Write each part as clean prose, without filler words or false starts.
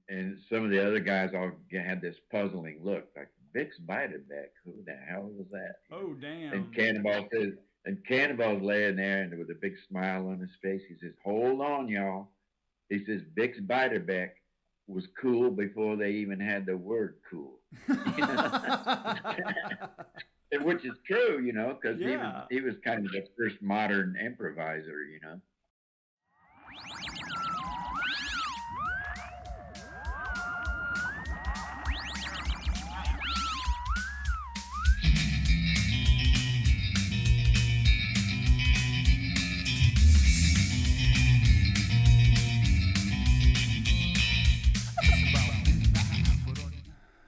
and some of the other guys all had this puzzling look, like Vic's Beiderbecke. Who the hell was that? Oh, And damn. Cannonball says, and Cannonball's laying there and with a big smile on his face. He says, "Hold on, y'all." He says, "Vic's Beiderbecke was cool before they even had the word cool." You know? Which is true, because Yeah. he was kind of the first modern improviser.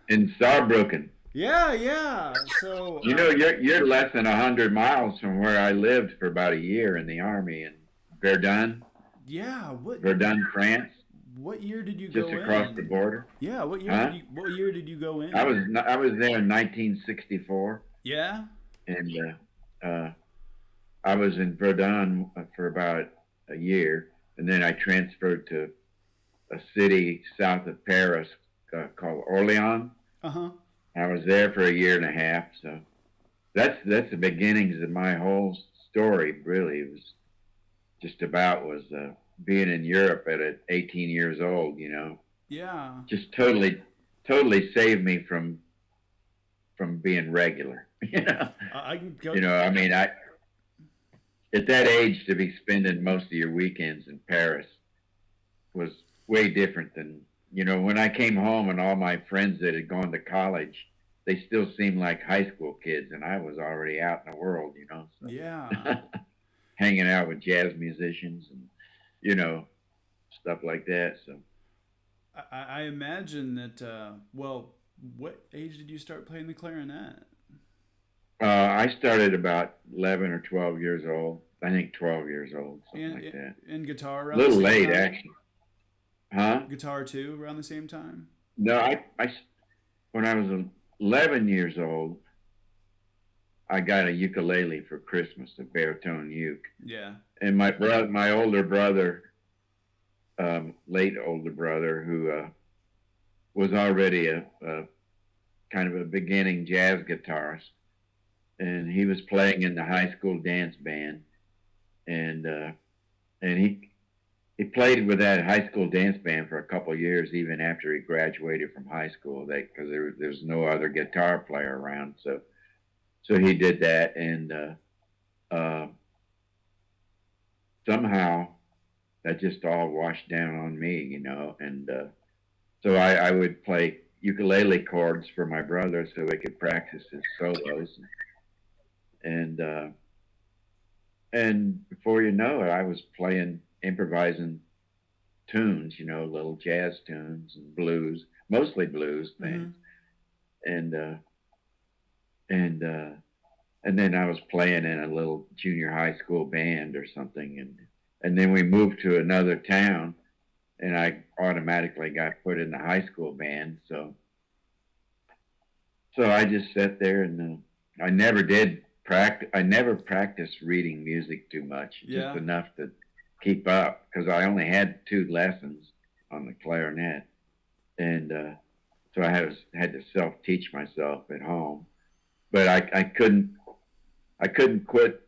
In Saarbrücken. Yeah. So You're less than 100 miles from where I lived for about a year in the army in Verdun, yeah. Verdun, France, What year did you just go across in? the border. Yeah. Huh? What year did you go in? I was there in 1964, Yeah. and I was in Verdun for about a year, and then I transferred to a city south of Paris called Orléans. Uh huh. I was there for a year and a half, so that's the beginnings of my whole story. Really, it was just about was being in Europe at 18 years old. Yeah. Just totally saved me from being regular. I can go. I mean, I at that age to be spending most of your weekends in Paris was way different than when I came home and all my friends that had gone to college, they still seemed like high school kids, and I was already out in the world. So. Yeah. Hanging out with jazz musicians and stuff like that. So I imagine that. Well, what age did you start playing the clarinet? I started about 11 or 12 years old. I think 12 years old, something like that. And guitar A around the little same late, time? actually. Huh? Guitar too, around the same time? No, when I was 11 years old, I got a ukulele for Christmas, a baritone uke. Yeah. And my older brother, late older brother, who was already a kind of a beginning jazz guitarist, and he was playing in the high school dance band, and he played with that high school dance band for a couple of years, even after he graduated from high school, because there's no other guitar player around, so he did that, and somehow that just all washed down on me, and so I would play ukulele chords for my brother so he could practice his solos, and before you know it, I was improvising tunes, little jazz tunes and blues, mostly blues things, and then I was playing in a little junior high school band or something, and then we moved to another town, and I automatically got put in the high school band, so I just sat there, and I never did practice. I never practiced reading music too much, just enough to keep up, because I only had 2 lessons on the clarinet, and so I had to self-teach myself at home. But I couldn't quit.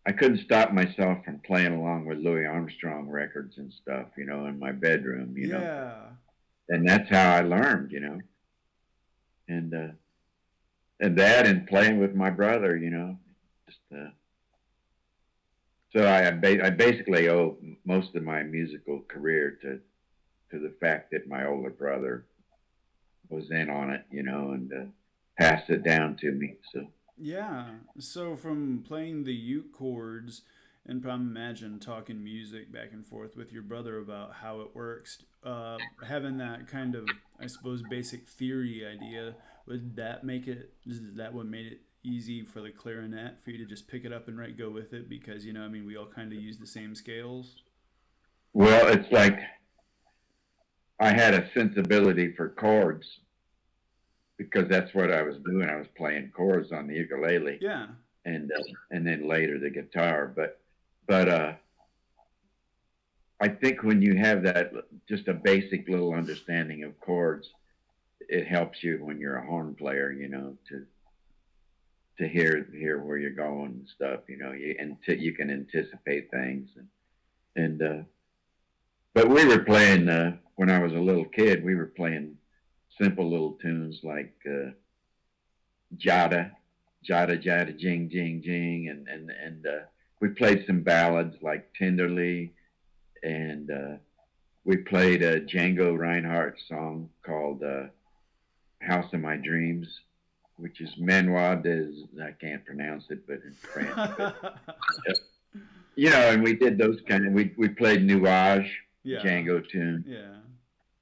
I couldn't stop myself from playing along with Louis Armstrong records and stuff, in my bedroom, Yeah. And that's how I learned, and that and playing with my brother, just so I basically owe most of my musical career to the fact that my older brother was in on it, and passed it down to me. So Yeah. So from playing the uke chords and probably imagine talking music back and forth with your brother about how it works, having that kind of, I suppose, basic theory idea, would that make it, is that what made it easy for the clarinet for you to just pick it up and go with it? Because, we all kind of use the same scales. Well, it's like I had a sensibility for chords, because that's what I was doing. I was playing chords on the ukulele. Yeah. And then later the guitar. But I think when you have that, just a basic little understanding of chords, it helps you when you're a horn player, you know, to hear where you're going and stuff, you know, you can anticipate things and but we were playing when I was a little kid, we were playing simple little tunes like Jada, Jada, Jada, Jing, Jing, Jing, and we played some ballads like Tenderly, and we played a Django Reinhardt song called House of My Dreams, which is Manoir des, I can't pronounce it, but in French. But, you know, and we did those kind of, we played Nuage, Django tune. Yeah.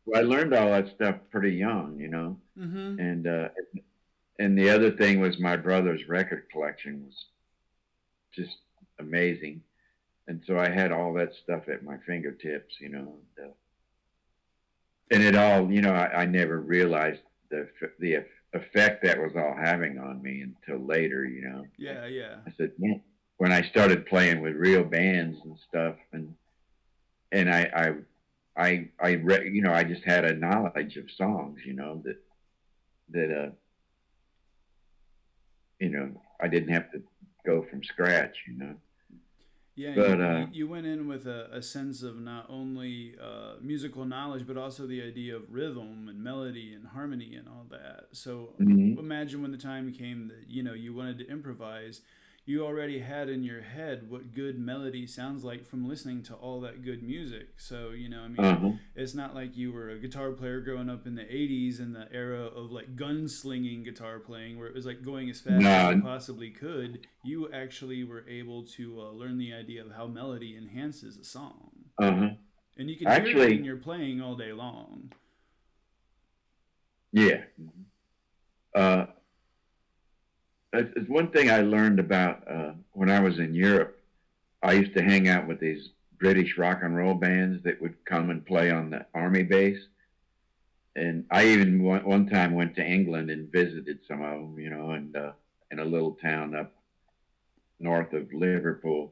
Well, I learned all that stuff pretty young, you know. Mm-hmm. And the other thing was my brother's record collection was just amazing. And so I had all that stuff at my fingertips, you know. And it all, you know, I never realized the effect that was all having on me until later, you know. Yeah, yeah. I said, man, when I started playing with real bands and stuff, and you know, I just had a knowledge of songs, you know, that you know, I didn't have to go from scratch, you know. Yeah, but you went in with a sense of not only musical knowledge, but also the idea of rhythm and melody and harmony and all that. So imagine when the time came that, you know, you wanted to improvise, you already had in your head what good melody sounds like from listening to all that good music. So, you know, I mean, it's not like you were a guitar player growing up in the 80s in the era of like gunslinging guitar playing where it was like going as fast as you possibly could. You actually were able to learn the idea of how melody enhances a song. And you can hear it when you're playing all day long. Yeah. It's one thing I learned about when I was in Europe. I used to hang out with these British rock and roll bands that would come and play on the army base. And I even one time went to England and visited some of them, you know, and in a little town up north of Liverpool.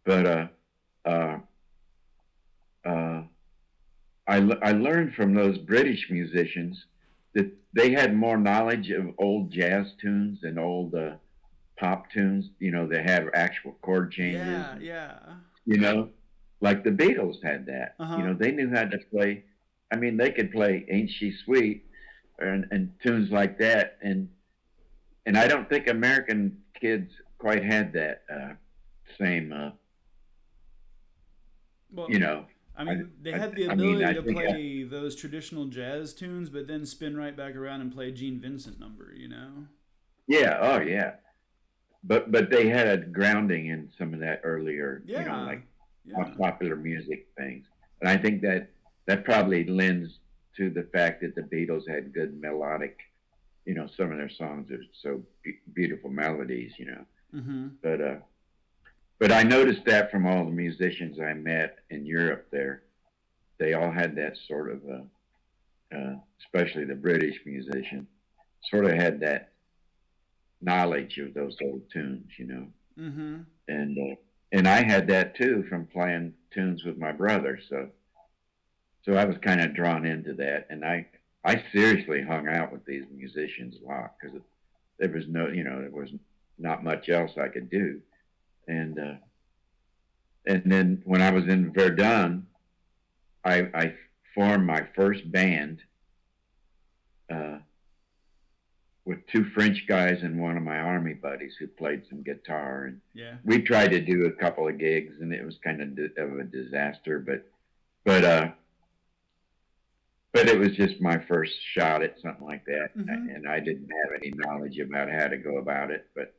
But I learned from those British musicians that they had more knowledge of old jazz tunes and old pop tunes, you know, that have actual chord changes. Yeah. You know, like the Beatles had that. You know, they knew how to play. I mean, they could play Ain't She Sweet and tunes like that. And I don't think American kids quite had that same, you know. I mean, they had the ability to play those traditional jazz tunes, but then spin right back around and play a Gene Vincent number, you know? Yeah, oh yeah. But they had a grounding in some of that earlier, you know, like popular music things. And I think that probably lends to the fact that the Beatles had good melodic, you know, some of their songs are so beautiful melodies, you know. But I noticed that from all the musicians I met in Europe there, they all had that sort of, especially the British musician, sort of had that knowledge of those old tunes, you know. And I had that too from playing tunes with my brother, so I was kind of drawn into that, and I seriously hung out with these musicians a lot because there was no, you know, there was not much else I could do. And then when I was in Verdun, I formed my first band with two French guys and one of my army buddies who played some guitar. And we tried to do a couple of gigs, and it was kind of a disaster. But it was just my first shot at something like that, and I didn't have any knowledge about how to go about it, but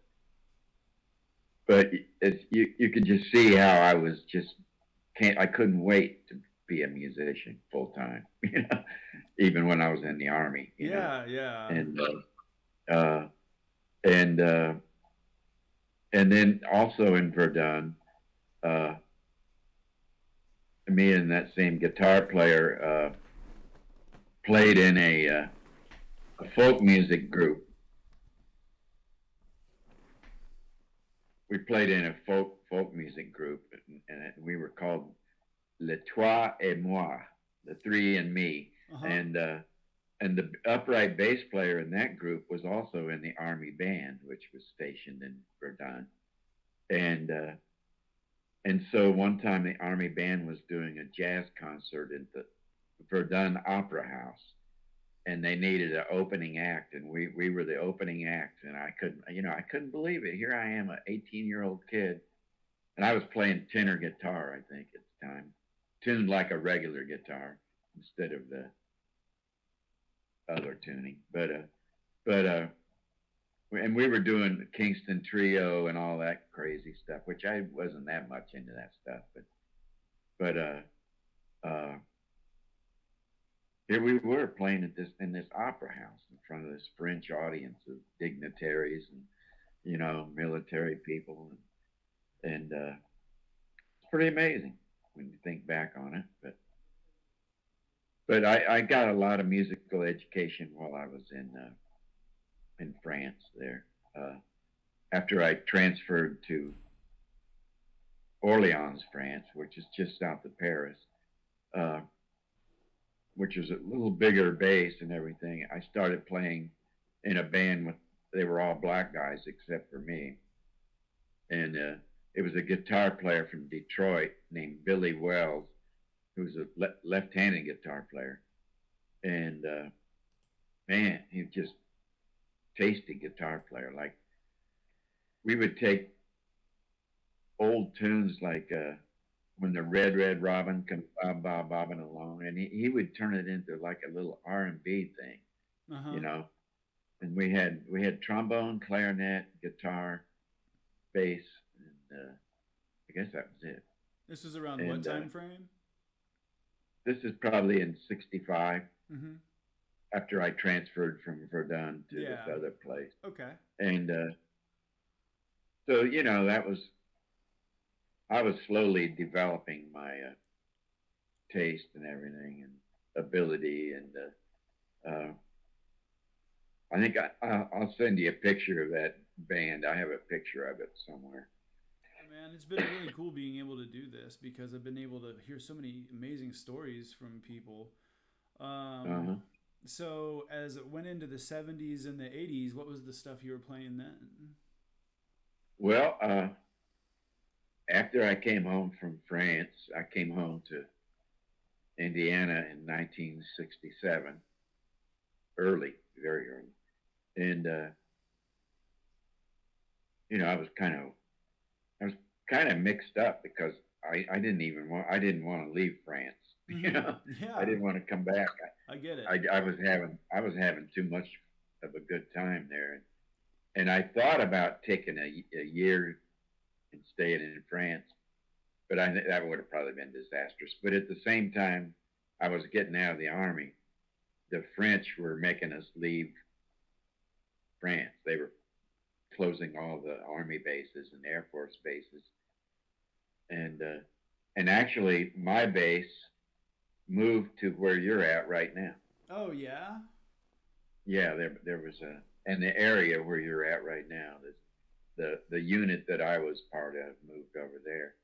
you could just see how I was just I couldn't wait to be a musician full time, you know, even when I was in the army. You know? And then also in Verdun, me and that same guitar player played in a folk music group. We played in a folk music group, and we were called Le Toi et Moi, the three and me, Uh-huh. And the upright bass player in that group was also in the Army band, which was stationed in Verdun, and so one time the Army band was doing a jazz concert at the Verdun Opera House, and they needed an opening act, and we were the opening act, and I couldn't believe it. Here I am, an 18-year-old kid, and I was playing tenor guitar, I think, at the time, tuned like a regular guitar instead of the other tuning. And we were doing the Kingston Trio and all that crazy stuff, which I wasn't that much into that stuff, but here we were playing in this opera house in front of this French audience of dignitaries and military people, and it's pretty amazing when you think back on it. But I got a lot of musical education while I was in France there. After I transferred to Orleans, France, which is just south of Paris, which was a little bigger bass and everything, I started playing in a band they were all black guys except for me. And it was a guitar player from Detroit named Billy Wells, who's a left-handed guitar player. And man, he was just tasty guitar player. Like, we would take old tunes like when the Red Red Robin comes bobbing along, and he would turn it into like a little R&B thing, Uh-huh. And we had trombone, clarinet, guitar, bass, and I guess that was it. This was around what time frame? This is probably in '65. Mm-hmm. After I transferred from Verdun to this other place. Okay. And so I was slowly developing my taste and everything and ability, and I think I'll send you a picture of that band. I have a picture of it somewhere. Man, it's been really cool being able to do this because I've been able to hear so many amazing stories from people. So as it went into the 70s and the 80s, what was the stuff you were playing then? Well, after I came home from France, I came home to Indiana in 1967, very early. And, I was kind of mixed up because I didn't want to leave France. Yeah. I didn't want to come back. I get it. I was having too much of a good time there, and I thought about taking a year and staying in France, but that would have probably been disastrous. But at the same time, I was getting out of the Army. The French were making us leave France. They were closing all the Army bases and Air Force bases, and actually my base moved to where you're at right now. Oh yeah. Yeah, there was and the area where you're at right now, the unit that I was part of moved over there,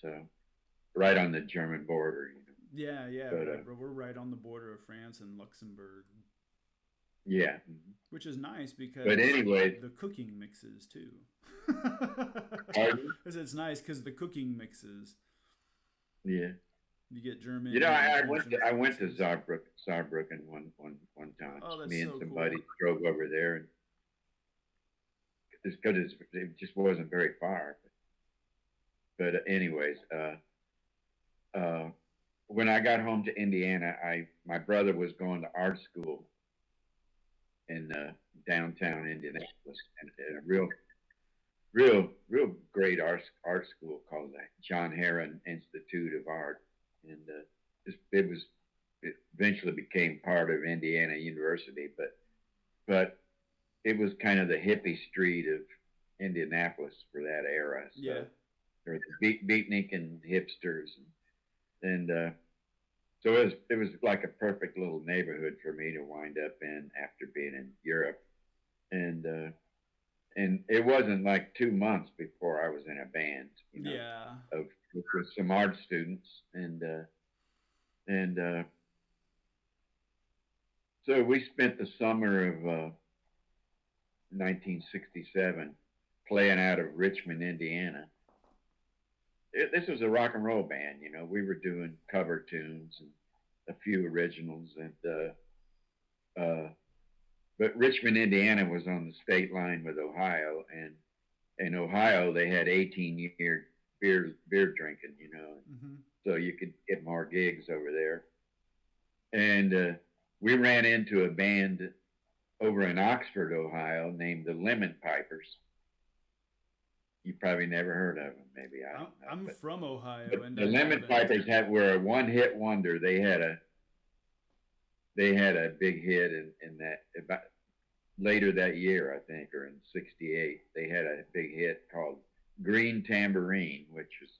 so right on the German border. Yeah. But, we're right on the border of France and Luxembourg. Yeah. Which is nice because but anyway, the cooking mixes too. Pardon? It's nice because the cooking mixes. Yeah. You get German. I went to Saarbrücken one time. Oh, that's Me and so some cool. buddies drove over there, and it just wasn't very far. But anyways, when I got home to Indiana, my brother was going to art school in downtown Indianapolis, and a real great art school called the John Herron Institute of Art, and it eventually became part of Indiana University, but it was kind of the hippie street of Indianapolis for that era. So yeah. There were the beatnik and hipsters, and so it was like a perfect little neighborhood for me to wind up in after being in Europe, and it wasn't like 2 months before I was in a band, Yeah. of with some art students, and so we spent the summer of 1967 playing out of Richmond, Indiana. This was a rock and roll band, you know. We were doing cover tunes and a few originals, and but Richmond, Indiana was on the state line with Ohio, and in Ohio they had 18-year beer drinking, you know, so you could get more gigs over there. And we ran into a band over in Oxford, Ohio, named the Lemon Pipers. You probably never heard of them, maybe. I'm from Ohio, and the Lemon Pipers were a one-hit wonder. They had a big hit in that about later that year, I think, or in '68. They had a big hit called Green Tambourine, which was,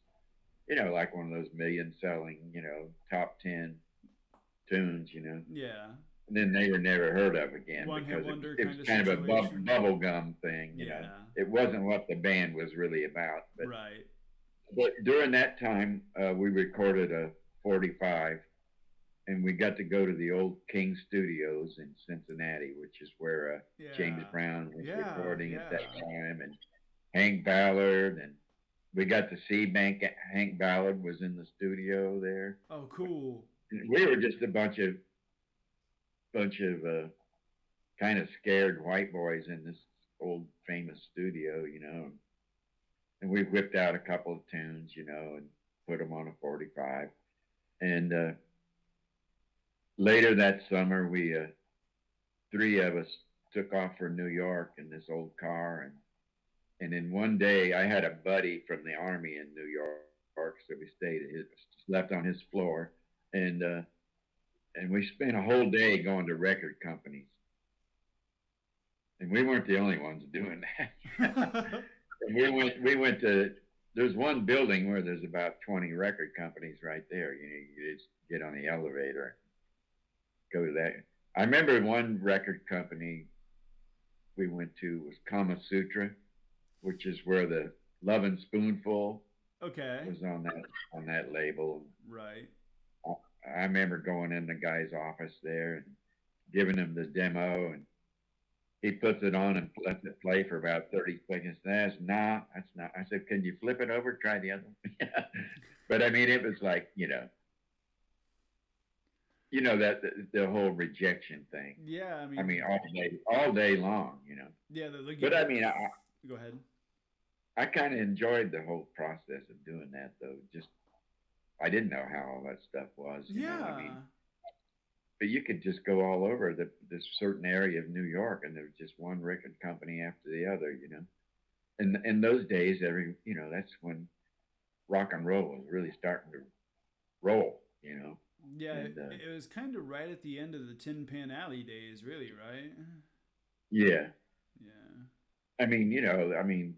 you know, like one of those million-selling, you know, top 10 tunes, you know. Yeah. And then they were never heard of again because it was kind of a bubblegum thing, you know. It wasn't what the band was really about. But, right. But during that time, we recorded a 45, and we got to go to the old King Studios in Cincinnati, which is where James Brown was recording at that time, and Hank Ballard, and we got to see Hank Ballard was in the studio there. Oh, cool. We were just a bunch of kind of scared white boys in this old famous studio, you know, and we whipped out a couple of tunes, you know, and put them on a 45. And later that summer, we three of us took off for New York in this old car, and in one day I had a buddy from the Army in New York, so we slept on his floor, and we spent a whole day going to record companies. And we weren't the only ones doing that. And we went to, there's one building where there's about 20 record companies right there. You know, you just get on the elevator, go to that. I remember one record company we went to was Kama Sutra, which is where the Lovin' Spoonful was on that label. Right. I remember going in the guy's office there and giving him the demo, and he puts it on and lets it play for about 30 seconds. That's not. I said, can you flip it over? Try the other one. But I mean, it was like, you know that the whole rejection thing. Yeah, I mean, all day long, you know. Yeah, but I mean, go ahead. I kind of enjoyed the whole process of doing that, though. Just I didn't know how all that stuff was. You know? I mean, but you could just go all over this certain area of New York, and there was just one record company after the other, you know. And in those days, that's when rock and roll was really starting to roll, you know. Yeah, it was kind of right at the end of the Tin Pan Alley days, really, right? Yeah. Yeah. I mean,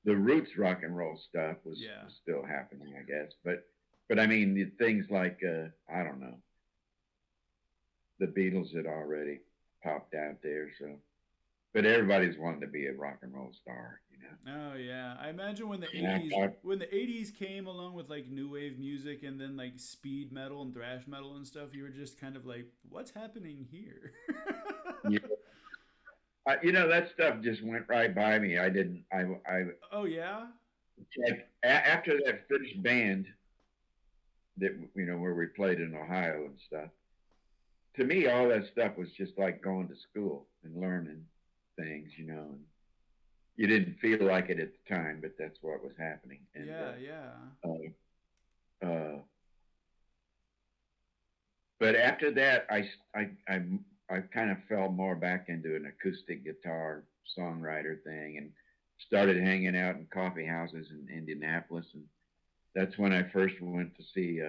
the roots rock and roll stuff was still happening, I guess. But I mean, the things like, I don't know, the Beatles had already popped out there. So, but everybody's wanting to be a rock and roll star, you know? Oh yeah. I imagine when the 80s came along with like new wave music and then like speed metal and thrash metal and stuff, you were just kind of like, what's happening here? Yeah. That stuff just went right by me. I didn't. Oh yeah. Like after that first band, that where we played in Ohio and stuff. To me, all that stuff was just like going to school and learning things, you know. And you didn't feel like it at the time, but that's what was happening. And, but after that, I kind of fell more back into an acoustic guitar songwriter thing and started hanging out in coffee houses in Indianapolis. And that's when I first went to see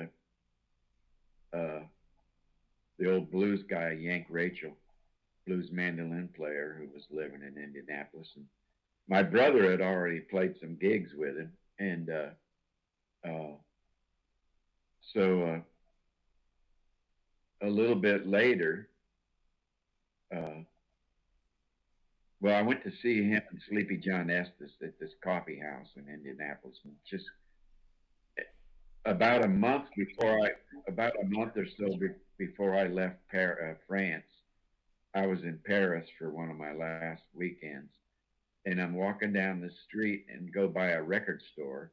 the old blues guy, Yank Rachel, blues mandolin player who was living in Indianapolis. And my brother had already played some gigs with him. And so a little bit later, I went to see him and Sleepy John Estes at this coffee house in Indianapolis, and just about a month before I, about a month or so before I left France, I was in Paris for one of my last weekends, and I'm walking down the street and go by a record store,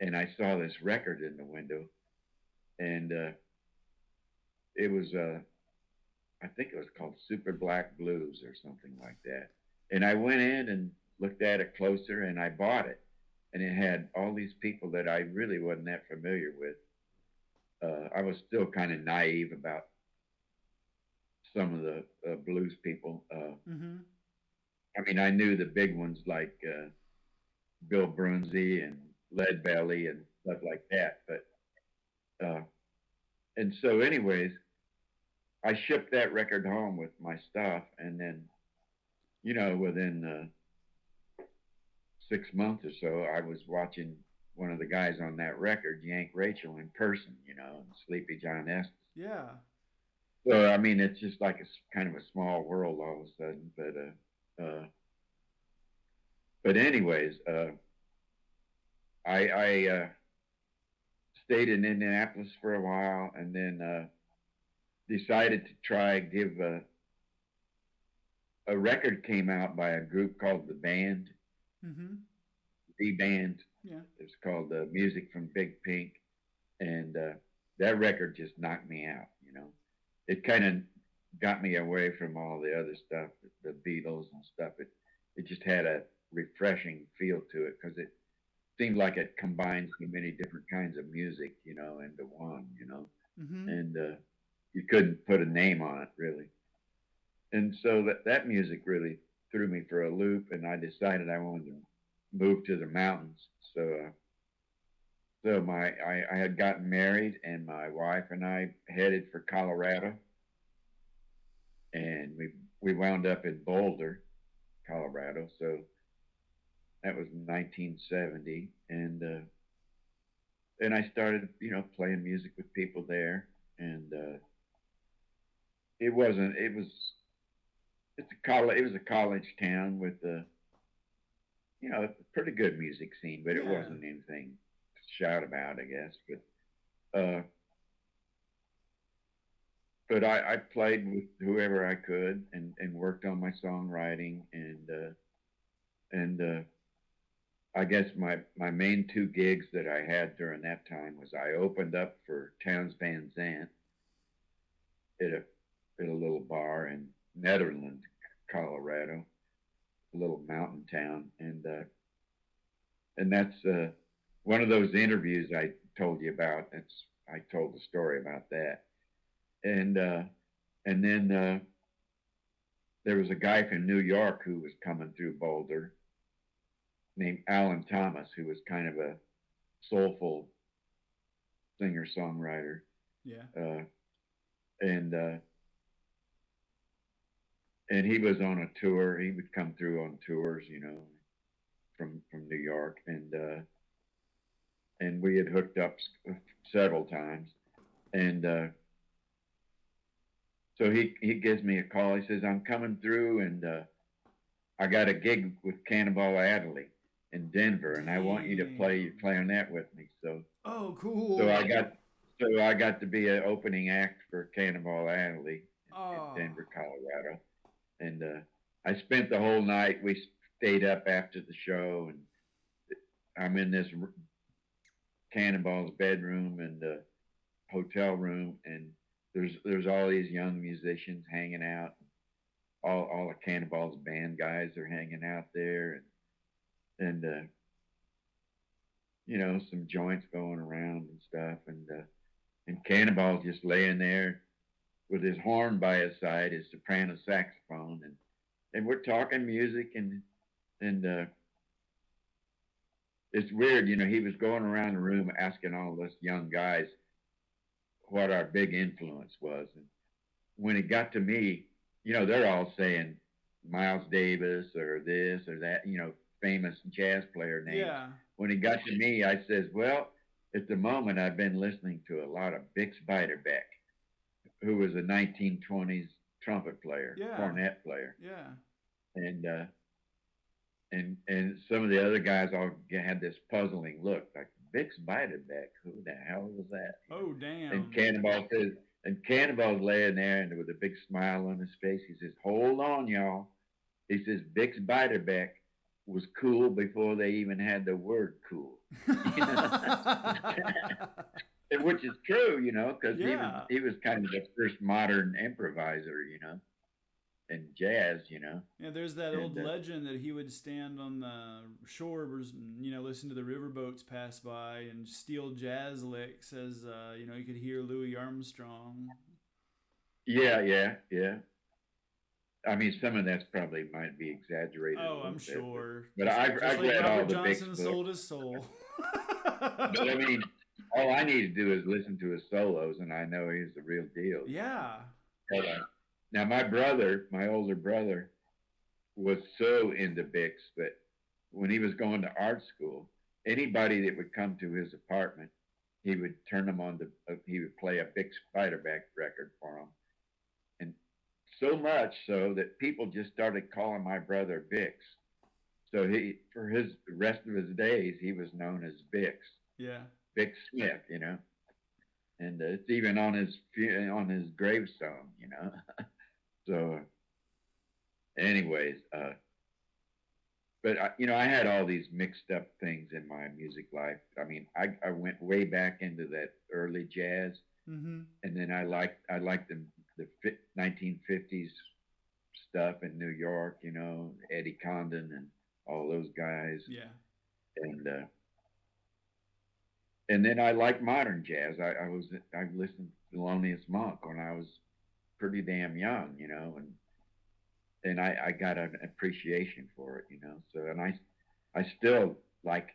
and I saw this record in the window, and it was I think it was called Super Black Blues or something like that, and I went in and looked at it closer, and I bought it, and it had all these people that I really wasn't that familiar with. I was still kind of naive about some of the blues people. Mm-hmm. I mean, I knew the big ones like Bill Brunsey and Lead Belly and stuff like that. But and so, anyways, I shipped that record home with my stuff, and then within 6 months or so, I was watching one of the guys on that record yank Rachel in person, and Sleepy John Estes. Yeah. So I mean, it's just like a kind of a small world all of a sudden. But anyways, I stayed in Indianapolis for a while, and then decided to try give a record came out by a group called The Band, Mm-hmm. The Band. Yeah. It's called Music from Big Pink, and that record just knocked me out. It kind of got me away from all the other stuff, the Beatles and stuff. It just had a refreshing feel to it because it seemed like it combines so many different kinds of music, into one. Mm-hmm. And you couldn't put a name on it really. And so that music really threw me for a loop, and I decided I wanted to move to the mountains. So I had gotten married, and my wife and I headed for Colorado, and we wound up in Boulder, Colorado. So that was 1970, and I started playing music with people there, and it was a college town with a pretty good music scene, but it Yeah. wasn't anything to shout about, I guess. But I played with whoever I could and worked on my songwriting, and I guess my main two gigs that I had during that time was I opened up for Towns Van Zandt at a little bar in Netherlands, Colorado, a little mountain town, and that's one of those interviews I told you about. I told the story about that, and then there was a guy from New York who was coming through Boulder named Alan Thomas, who was kind of a soulful singer songwriter. Yeah. And he was on a tour. He would come through on tours, from New York, and we had hooked up several times, and so he gives me a call. He says, "I'm coming through, and I got a gig with Cannonball Adderley in Denver, and I want you to play your clarinet with me." Oh, cool. So I got to be an opening act for Cannonball Adderley in Denver, Colorado, and I spent the whole night. We stayed up after the show, and I'm in this Cannonball's bedroom and hotel room, and there's all these young musicians hanging out. All of Cannonball's band guys are hanging out there, and some joints going around and stuff, and Cannonball's just laying there with his horn by his side, his soprano saxophone, and we're talking music, and it's weird, he was going around the room asking all of us young guys what our big influence was, and when it got to me, they're all saying Miles Davis or this or that, famous jazz player names. Yeah. When it got to me, I says, well, at the moment, I've been listening to a lot of Bix Beiderbecke, who was a 1920s trumpet player, cornet player. Yeah. And some of the other guys all had this puzzling look, like, Bix Beiderbecke. Who the hell was that? Oh, damn. And Cannonball's laying there and with a big smile on his face. He says, hold on, y'all. He says, Bix Beiderbecke was cool before they even had the word cool. Which is true, because he was kind of the first modern improviser, in jazz, Yeah, there's that old legend that he would stand on the shore, listen to the riverboats pass by and steal jazz licks as, you could hear Louis Armstrong. Yeah. I mean, some of that's probably might be exaggerated. Oh, I'm sure. But I've read all the Bix Johnson sold his soul. But I mean, all I need to do is listen to his solos, and I know he's the real deal. Yeah. But, now, my older brother, was so into Bix that when he was going to art school, anybody that would come to his apartment, he would turn them on he would play a Bix Beiderbecke record for them. And so much so that people just started calling my brother Bix. So for the rest of his days, he was known as Bix. Yeah. Bix Smith, and it's even on his gravestone, So, anyways, but I had all these mixed up things in my music life. I mean, I went way back into that early jazz, mm-hmm. and then I liked the 1950s stuff in New York, Eddie Condon and all those guys. Yeah. And then I liked modern jazz. I listened to Thelonious Monk when I was pretty damn young, and I got an appreciation for it, So, and I still like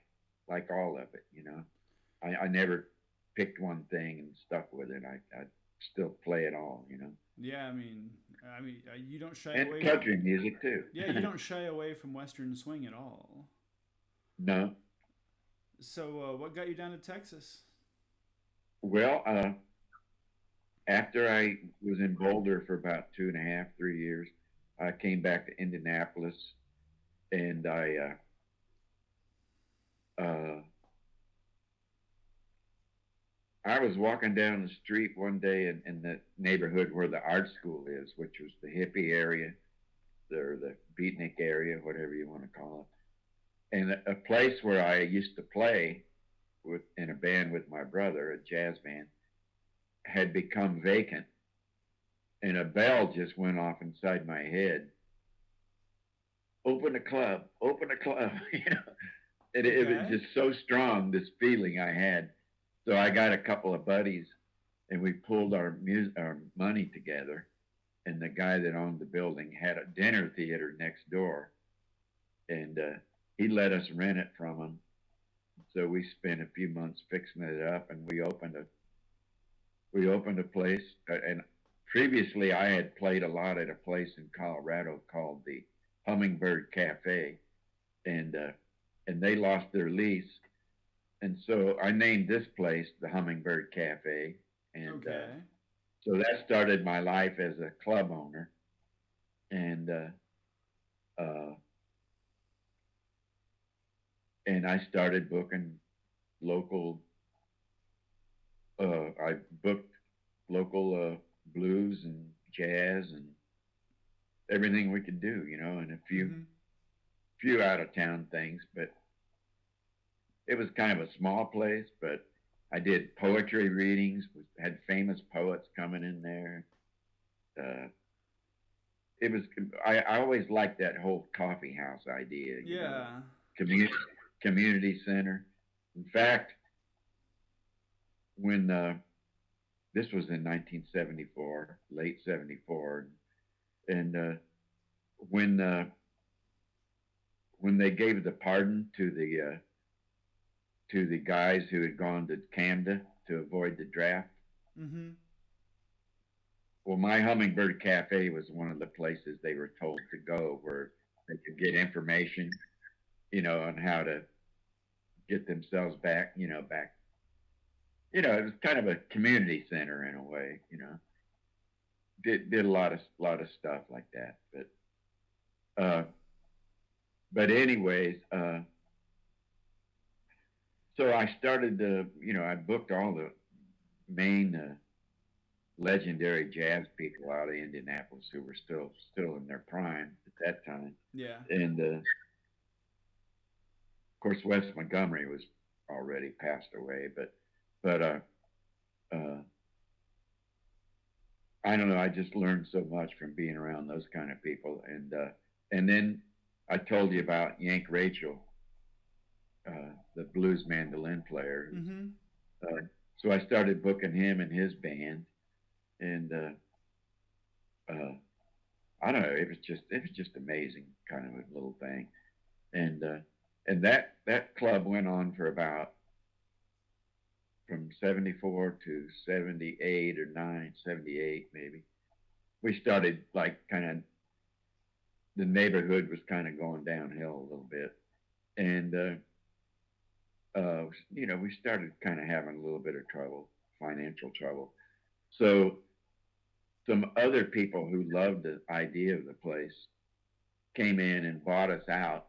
all of it, I never picked one thing and stuck with it. I still play it all, Yeah, I mean, you don't shy and away. And country music too. Yeah, you don't shy away from Western swing at all. No. So, what got you down to Texas? Well, after I was in Boulder for about 2.5, 3 years, I came back to Indianapolis, and I was walking down the street one day in the neighborhood where the art school is, which was the hippie area, or the beatnik area, whatever you want to call it. And a place where I used to play in a band with my brother, a jazz band, had become vacant. And a bell just went off inside my head. Open a club, open a club. And it was just so strong, this feeling I had. So I got a couple of buddies, and we pulled our money together. And the guy that owned the building had a dinner theater next door. And he let us rent it from him. So we spent a few months fixing it up, and we opened a place. And previously, I had played a lot at a place in Colorado called the Hummingbird Cafe, and they lost their lease, and so I named this place the Hummingbird Cafe, and so that started my life as a club owner, and I started booking local. I booked local blues and jazz and everything we could do, and a few out of town things, but it was kind of a small place. But I did poetry readings, had famous poets coming in there. It was, I always liked that whole coffee house idea. Community center. In fact, when this was in 1974, late 74, and when they gave the pardon to the guys who had gone to Camden to avoid the draft. Mm-hmm. Well, my Hummingbird Cafe was one of the places they were told to go where they could get information, on how to get themselves back, back. It was kind of a community center in a way, Did a lot of stuff like that, but anyways, So I started to, I booked all the main legendary jazz people out of Indianapolis who were still in their prime at that time. Yeah. And of course, Wes Montgomery was already passed away, but I don't know. I just learned so much from being around those kind of people, and then I told you about Yank Rachel, the blues mandolin player. Mm-hmm. So I started booking him and his band, and I don't know. It was just amazing, kind of a little thing, and that club went on for about from 74 to 78 or 9, 78 maybe. We started like kind of, the neighborhood was kind of going downhill a little bit. And, we started kind of having a little bit of trouble, financial trouble. So some other people who loved the idea of the place came in and bought us out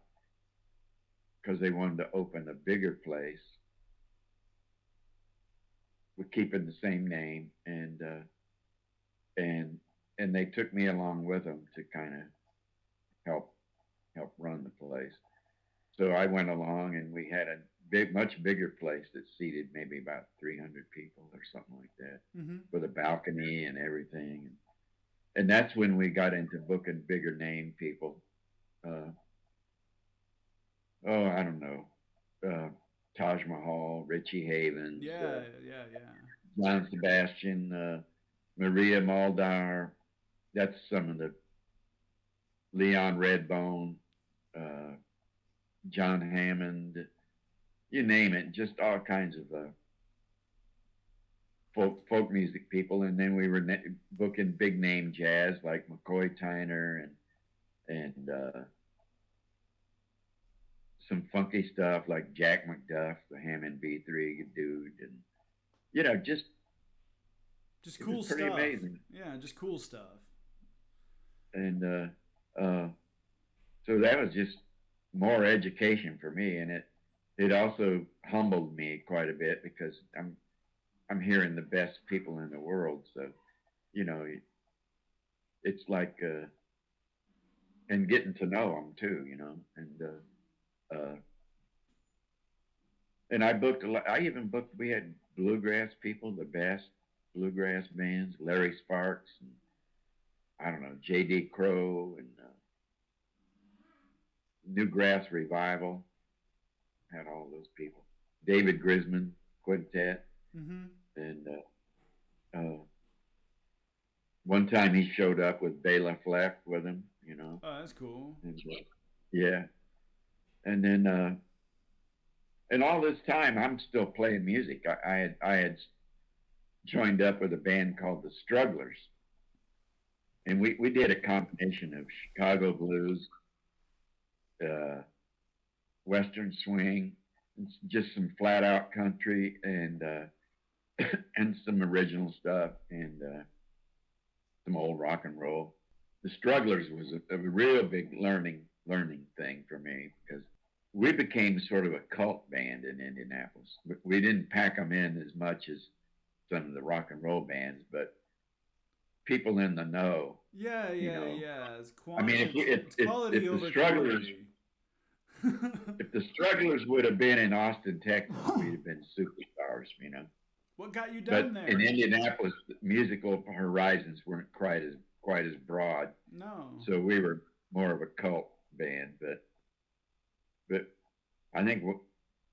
because they wanted to open a bigger place. We're keeping the same name, and they took me along with them to kind of help run the place. So I went along, and we had a much bigger place that seated maybe about 300 people or something like that, mm-hmm. with a balcony and everything. And that's when we got into booking bigger name people. I don't know. Taj Mahal, Richie Havens, yeah. John Sebastian, Maria Muldaur. That's some of the Leon Redbone, John Hammond, you name it, just all kinds of folk music people. And then we were booking big name jazz like McCoy Tyner and some funky stuff like Jack McDuff, the Hammond B3 dude, and just cool stuff. Pretty amazing. Yeah, just cool stuff. And so that was just more education for me, and it also humbled me quite a bit because I'm hearing the best people in the world. So it's like and getting to know them too, and I booked a lot. I even booked, we had bluegrass people, the best bluegrass bands, Larry Sparks, and I don't know, J.D. Crowe, and Newgrass Revival, had all those people. David Grisman Quintet, mm-hmm. and one time he showed up with Bela Fleck with him, Oh, that's cool. And, yeah. And then, and all this time, I'm still playing music. I had joined up with a band called the Strugglers, and we did a combination of Chicago blues, Western swing, just some flat out country, and some original stuff, and some old rock and roll. The Strugglers was a real big learning thing for me, because we became sort of a cult band in Indianapolis. We didn't pack them in as much as some of the rock and roll bands, but people in the know. Yeah. It's I mean, if the Strugglers, if the Strugglers would have been in Austin, Texas, we'd have been superstars, What got you down there? In Indianapolis, the musical horizons weren't quite as broad. No. So we were more of a cult band, but I think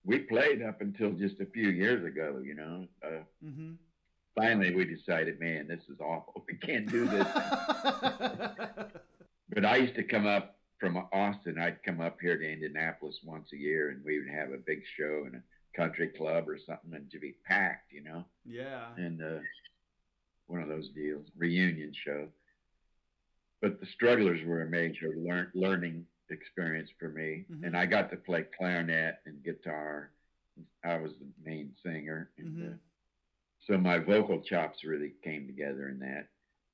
we played up until just a few years ago, mm-hmm. Finally, we decided, man, this is awful. We can't do this. But I used to come up from Austin. I'd come up here to Indianapolis once a year, and we would have a big show in a country club or something, and to be packed, Yeah. And one of those deals, reunion show. But the Strugglers were a major learning experience for me, mm-hmm. and I got to play clarinet and guitar. I was the main singer, and mm-hmm. So my vocal chops really came together in that.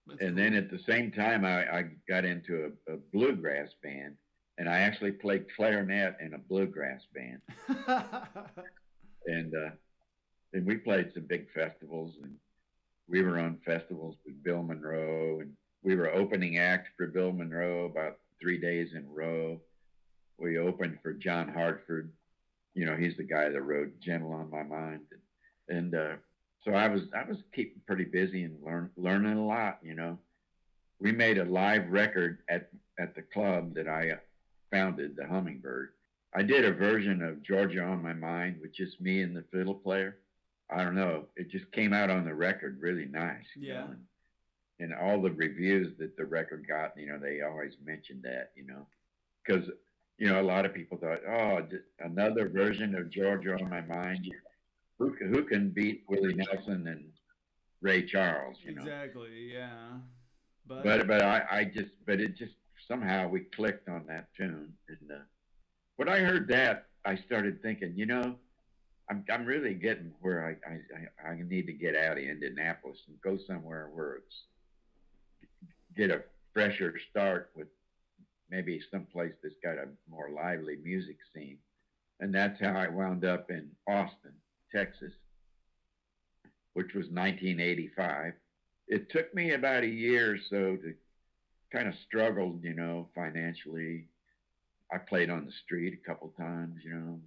That's and cool. Then at the same time, I got into a bluegrass band, and I actually played clarinet in a bluegrass band. and we played some big festivals, and we were on festivals with Bill Monroe, and we were opening act for Bill Monroe about 3 days in a row. We opened for John Hartford. You know, he's the guy that wrote "Gentle on My Mind," and so I was keeping pretty busy and learning a lot. You know, we made a live record at the club that I founded, the Hummingbird. I did a version of "Georgia on My Mind" with just me and the fiddle player. I don't know, it just came out on the record really nice. Yeah. You know? And all the reviews that the record got, you know, they always mentioned that, you know, because, you know, a lot of people thought, oh, just another version of "Georgia on My Mind." Who can beat Willie Nelson and Ray Charles, you know? Exactly, yeah. But it just somehow we clicked on that tune. And when I heard that, I started thinking, you know, I'm really getting where I need to get out of Indianapolis and go somewhere where it's get a fresher start with maybe someplace that's got a more lively music scene. And that's how I wound up in Austin, Texas, which was 1985. It took me about a year or so to kind of struggle, you know, financially. I played on the street a couple times, you know,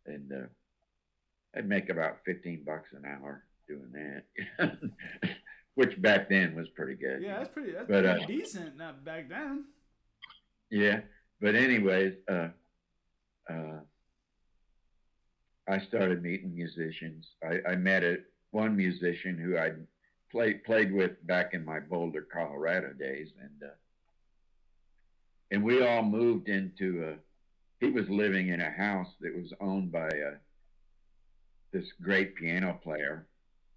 and I'd make about $15 an hour doing that, which back then was pretty good. Yeah, that's pretty decent. Not back then. Yeah, but anyways, I started meeting musicians. I met one musician who I'd played with back in my Boulder, Colorado days, and we all moved into he was living in a house that was owned by this great piano player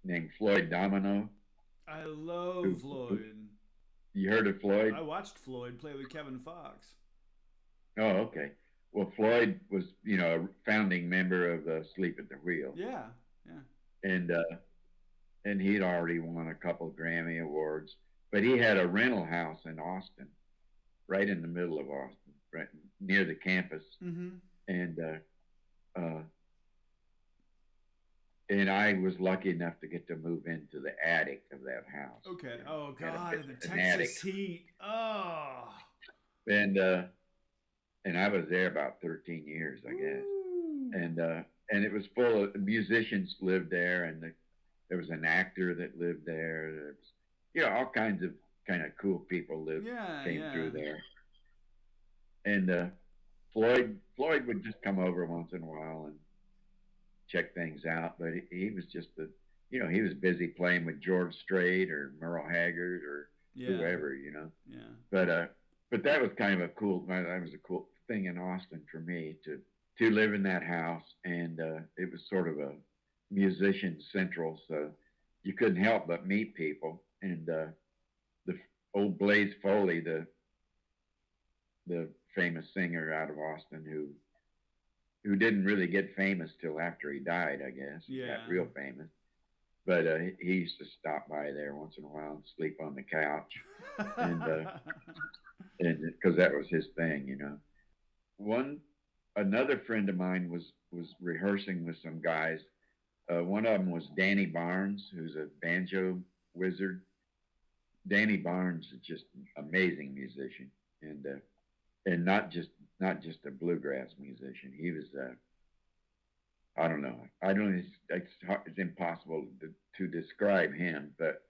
named Floyd Domino. I love Floyd. You heard of Floyd? I watched Floyd play with Kevin Fox. Oh, okay. Well, Floyd was, you know, a founding member of Sleep at the Wheel. Yeah, yeah. And he'd already won a couple of Grammy Awards, but he had a rental house in Austin, right in the middle of Austin, right near the campus. Mm-hmm. And I was lucky enough to get to move into the attic of that house. Okay. Oh God, the Texas heat. Oh. And I was there about 13 years, I guess. Ooh. And it was full of musicians lived there, and there was an actor that lived there. There was, you know, all kinds of kind of cool people came through there. And Floyd would just come over once in a while and check things out, but he was just he was busy playing with George Strait or Merle Haggard or whoever, you know. Yeah. But that was kind of a cool thing in Austin for me to live in that house, and it was sort of a musician central, so you couldn't help but meet people. And the old Blaze Foley, the famous singer out of Austin who didn't really get famous till after he died, I guess. He got real famous. But he used to stop by there once in a while and sleep on the couch, and because that was his thing, you know. Another friend of mine was rehearsing with some guys. One of them was Danny Barnes, who's a banjo wizard. Danny Barnes is just an amazing musician, and not just a bluegrass musician. He was I don't know. It's impossible to describe him, but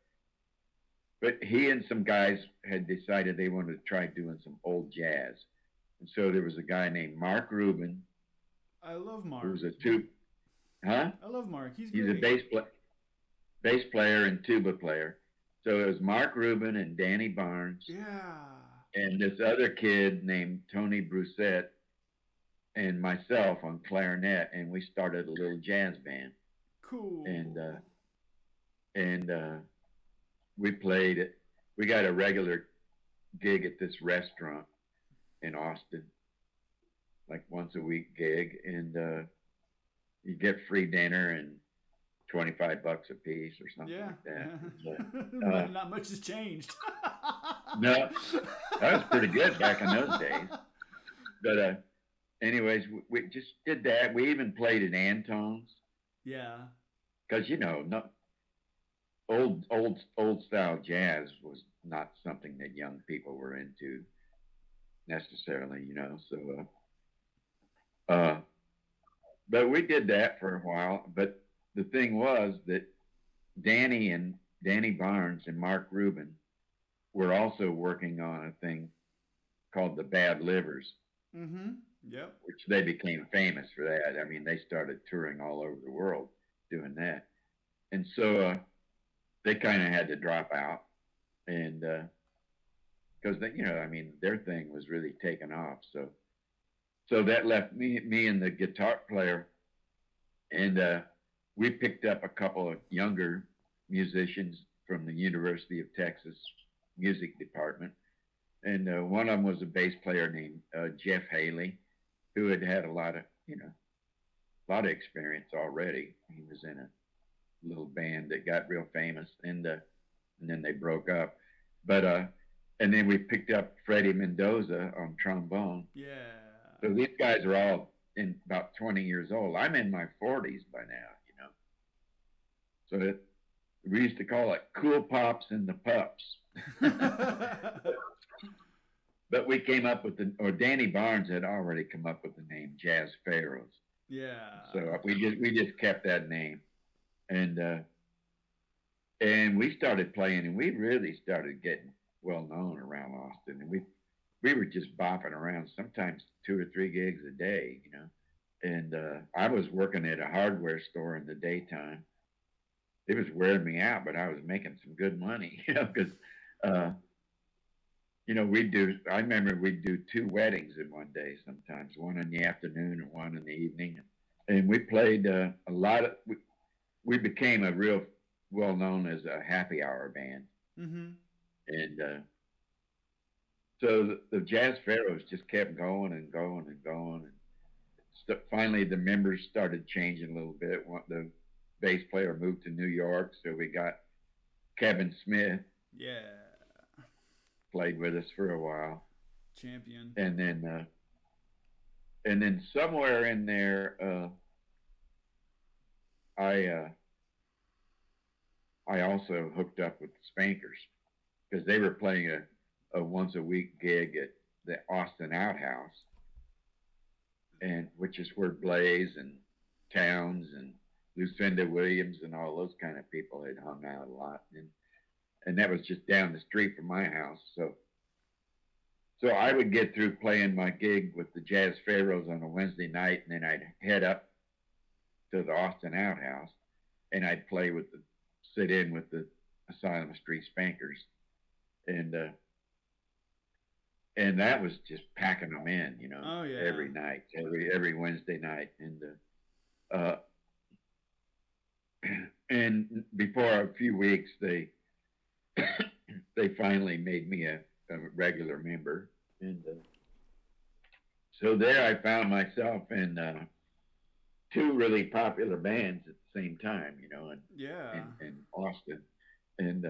he and some guys had decided they wanted to try doing some old jazz. And so there was a guy named Mark Rubin. I love Mark. Who was I love Mark. He's a bass player and tuba player. So it was Mark Rubin and Danny Barnes. Yeah. And this other kid named Tony Brusette and myself on clarinet, and we started a little jazz band. Cool. And we played. We got a regular gig at this restaurant in Austin, like once a week gig, and you get free dinner and $25 a piece or something like that. Yeah. Not much has changed. No, that was pretty good back in those days. But anyways, we just did that. We even played at Antone's Yeah. Because old style jazz was not something that young people were into necessarily. So, but we did that for a while. But the thing was that Danny Barnes and Mark Rubin were also working on a thing called the Bad Livers. Mm-hmm. Yep. Which they became famous for that. I mean, they started touring all over the world doing that. And so they kind of had to drop out. And because, I mean, their thing was really taking off. So that left me and the guitar player. And we picked up a couple of younger musicians from the University of Texas music department. And one of them was a bass player named Jeff Haley, who had a lot of experience already. He was in a little band that got real famous, and then they broke up. But and then we picked up Freddie Mendoza on trombone. Yeah. So these guys are all in about 20 years old. I'm in my 40s by now. So we used to call it Cool Pops and the Pups. But we came up with Danny Barnes had already come up with the name Jazz Pharaohs. Yeah. So we just kept that name, and we started playing, and we really started getting well known around Austin, and we were just bopping around, sometimes 2 or 3 gigs a day, and I was working at a hardware store in the daytime. It was wearing me out, but I was making some good money, because. I remember we'd do 2 weddings in one day sometimes, one in the afternoon and one in the evening. And we played a lot we became a real well known as a happy hour band. Mm-hmm. And so the Jazz Pharaohs just kept going and going and going. And finally, the members started changing a little bit. The bass player moved to New York, so we got Kevin Smith. Yeah. Played with us for a while. Champion. And then somewhere in there, I also hooked up with the Spankers because they were playing a once a week gig at the Austin Outhouse, and which is where Blaze and Towns and Lucinda Williams and all those kind of people had hung out a lot. And that was just down the street from my house. So I would get through playing my gig with the Jazz Pharaohs on a Wednesday night, and then I'd head up to the Austin Outhouse, and I'd sit in with the Asylum Street Spankers. And that was just packing them in, Oh, yeah. every night, every Wednesday night. And before a few weeks, they finally made me a regular member, and so there I found myself in 2 really popular bands at the same time, in Austin, and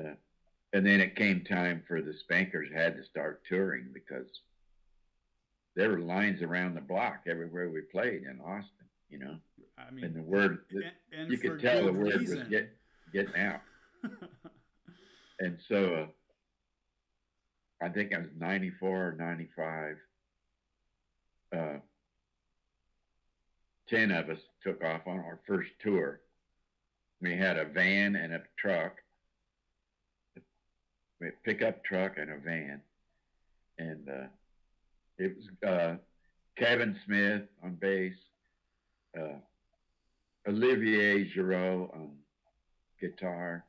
then it came time for the Spankers had to start touring because there were lines around the block everywhere we played in Austin, I mean, and the word and you could tell the word was getting out. And so I think it was 94 or 95. 10 of us took off on our first tour. We had a van and a truck. We had a pickup truck and a van. And it was Kevin Smith on bass, Olivier Giraud on guitar,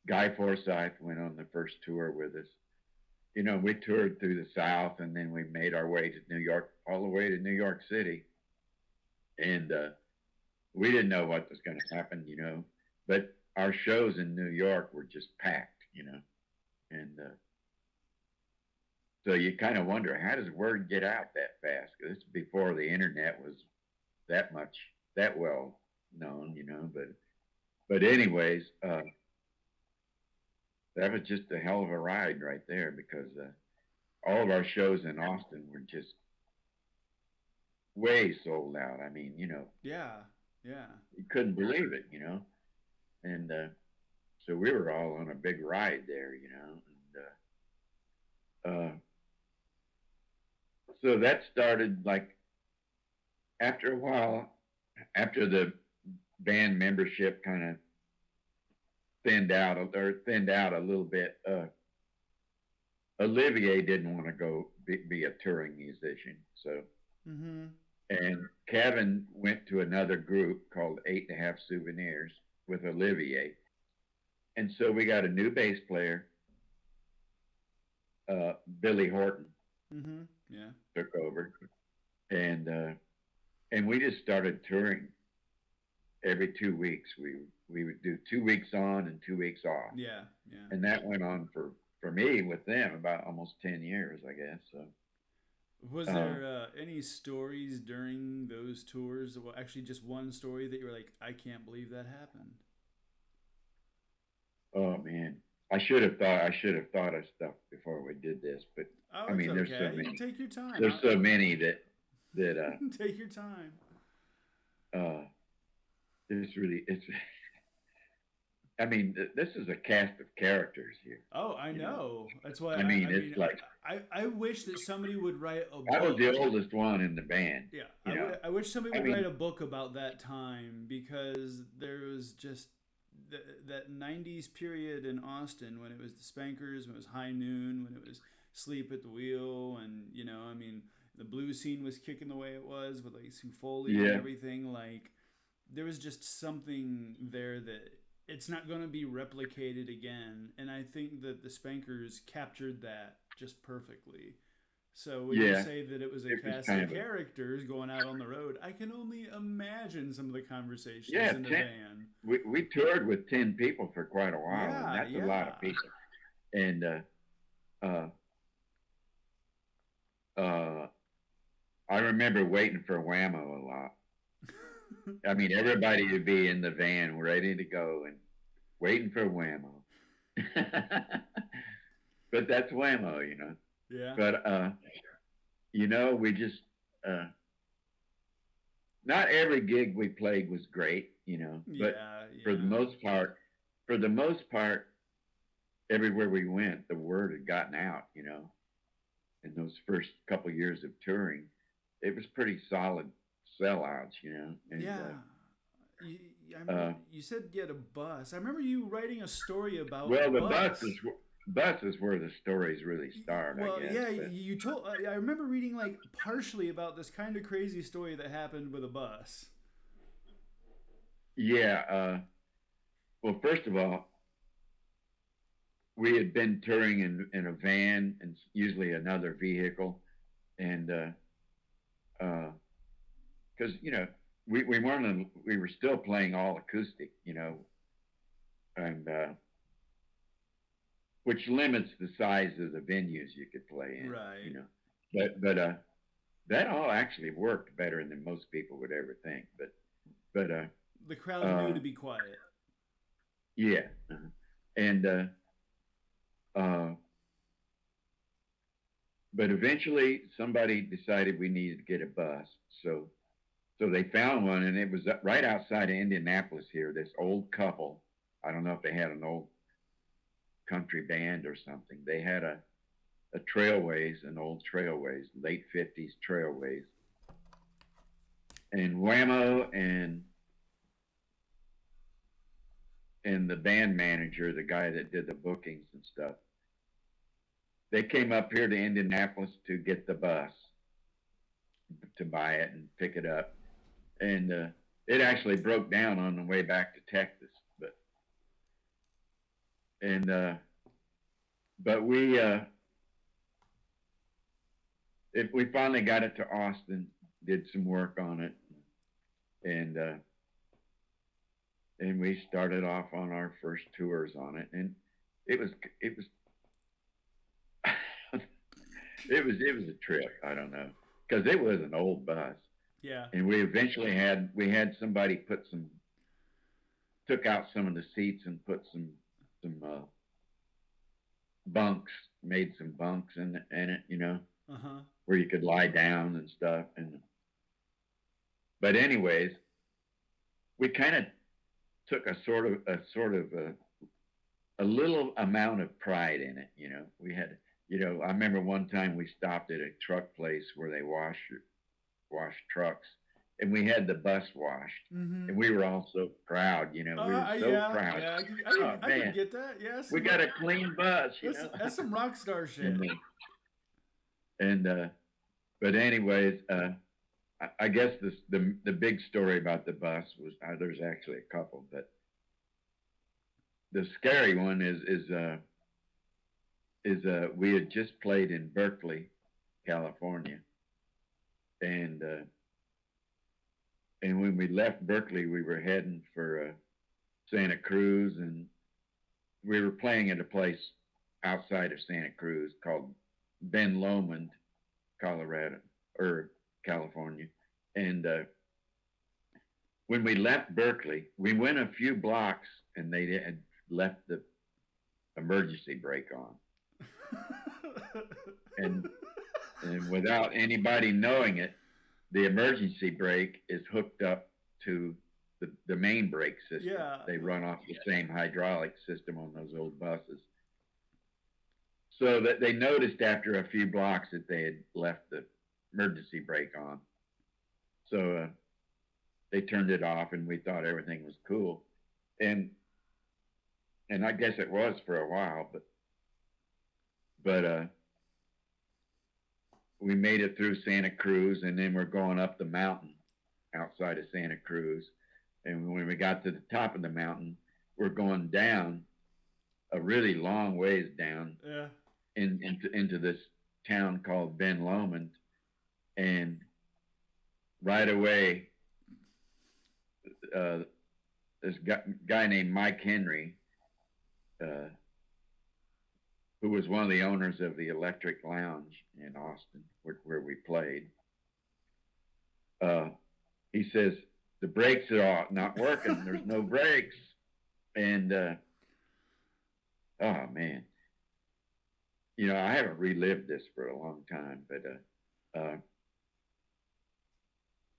Guy Forsyth went on the first tour with us. We toured through the South, and then we made our way to New York, all the way to New York City. And we didn't know what was going to happen, but our shows in New York were just packed, and so you kind of wonder, how does word get out that fast? Because this is before the internet was that well known, but anyways, that was just a hell of a ride right there, because all of our shows in Austin were just way sold out. I mean, Yeah. Yeah. you couldn't believe it, and so we were all on a big ride there, and so that started like after a while, after the band membership kind of thinned out a little bit. Olivier didn't want to go be a touring musician, so and Kevin went to another group called 8.5 Souvenirs with Olivier, and so we got a new bass player, Billy Horton, Yeah, took over, and we just started touring every 2 weeks. We would do 2 weeks on and 2 weeks off. Yeah. And that went on for me with them about almost 10 years, I guess. So, was there any stories during those tours? Well, actually, just one story that you were like, I can't believe that happened. Oh man, I should have thought of stuff before we did this, but I mean, there's so many. Take your time. There's so many that take your time. It's. I mean, this is a cast of characters here. Oh, I know. That's why. It's like I wish that somebody would write a book. I was the oldest one in the band. Yeah, I wish somebody would write a book about that time, because there was just that 90s period in Austin when it was the Spankers, when it was High Noon, when it was Sleep at the Wheel, and the blues scene was kicking the way it was with like Sue Foley and everything. Like, there was just something there that it's not going to be replicated again, and I think that the Spankers captured that just perfectly. So when you say that it was a cast of characters going out on the road, I can only imagine some of the conversations in the van. We toured with 10 people for quite a while, and that's a lot of people. And I remember waiting for Whammo a lot. I mean, everybody would be in the van ready to go and waiting for Whammo. But that's Whammo, Yeah. But, we just, not every gig we played was great, but for the most part, everywhere we went, the word had gotten out, in those first couple of years of touring. It was pretty solid sellouts, And, you said you had a bus. I remember you writing a story about the bus is where the stories really start. Well, I guess. yeah, you told. I remember reading like partially about this kind of crazy story that happened with a bus. Yeah. Well, first of all, we had been touring in a van and usually another vehicle, and because we were still playing all acoustic, and which limits the size of the venues you could play in, right? But that all actually worked better than most people would ever think. But the crowd knew to be quiet. Yeah, and but eventually somebody decided we needed to get a bus, so they found one, and it was right outside of Indianapolis here. This old couple, I don't know if they had an old country band or something. They had a Trailways, an old Trailways, late 50s Trailways. And Whammo and the band manager, the guy that did the bookings and stuff, they came up here to Indianapolis to get the bus, to buy it and pick it up. And it actually broke down on the way back to Texas. But we finally got it to Austin, did some work on it, and we started off on our first tours on it, and it was it was a trip. I don't know, because it was an old bus. Yeah. And we eventually had somebody took out some of the seats and put some bunks, made some bunks in it, Uh-huh. where you could lie down and stuff. But anyways, we kind of took a little amount of pride in it. We had, I remember one time we stopped at a truck place where they wash trucks, and we had the bus washed, and we were all so proud. We were so proud. Yeah, I can get that. Yes, we got a clean bus. That's some rock star shit. But anyways, I guess the big story about the bus was there's actually a couple, but the scary one is we had just played in Berkeley, California, and when we left Berkeley, we were heading for Santa Cruz, and we were playing at a place outside of Santa Cruz called Ben Lomond, California. And when we left Berkeley, we went a few blocks, and they had left the emergency brake on. and without anybody knowing it, the emergency brake is hooked up to the main brake system. Yeah. They run off the same hydraulic system on those old buses. So that they noticed after a few blocks that they had left the emergency brake on. So they turned it off, and we thought everything was cool. And I guess it was for a while, but we made it through Santa Cruz, and then we're going up the mountain outside of Santa Cruz. And when we got to the top of the mountain, we're going down a really long ways down. Yeah. Into this town called Ben Lomond, and right away, this guy named Mike Henry, who was one of the owners of the Electric Lounge in Austin, where we played, he says, the brakes are not working. There's no brakes. And, oh, man. I haven't relived this for a long time, but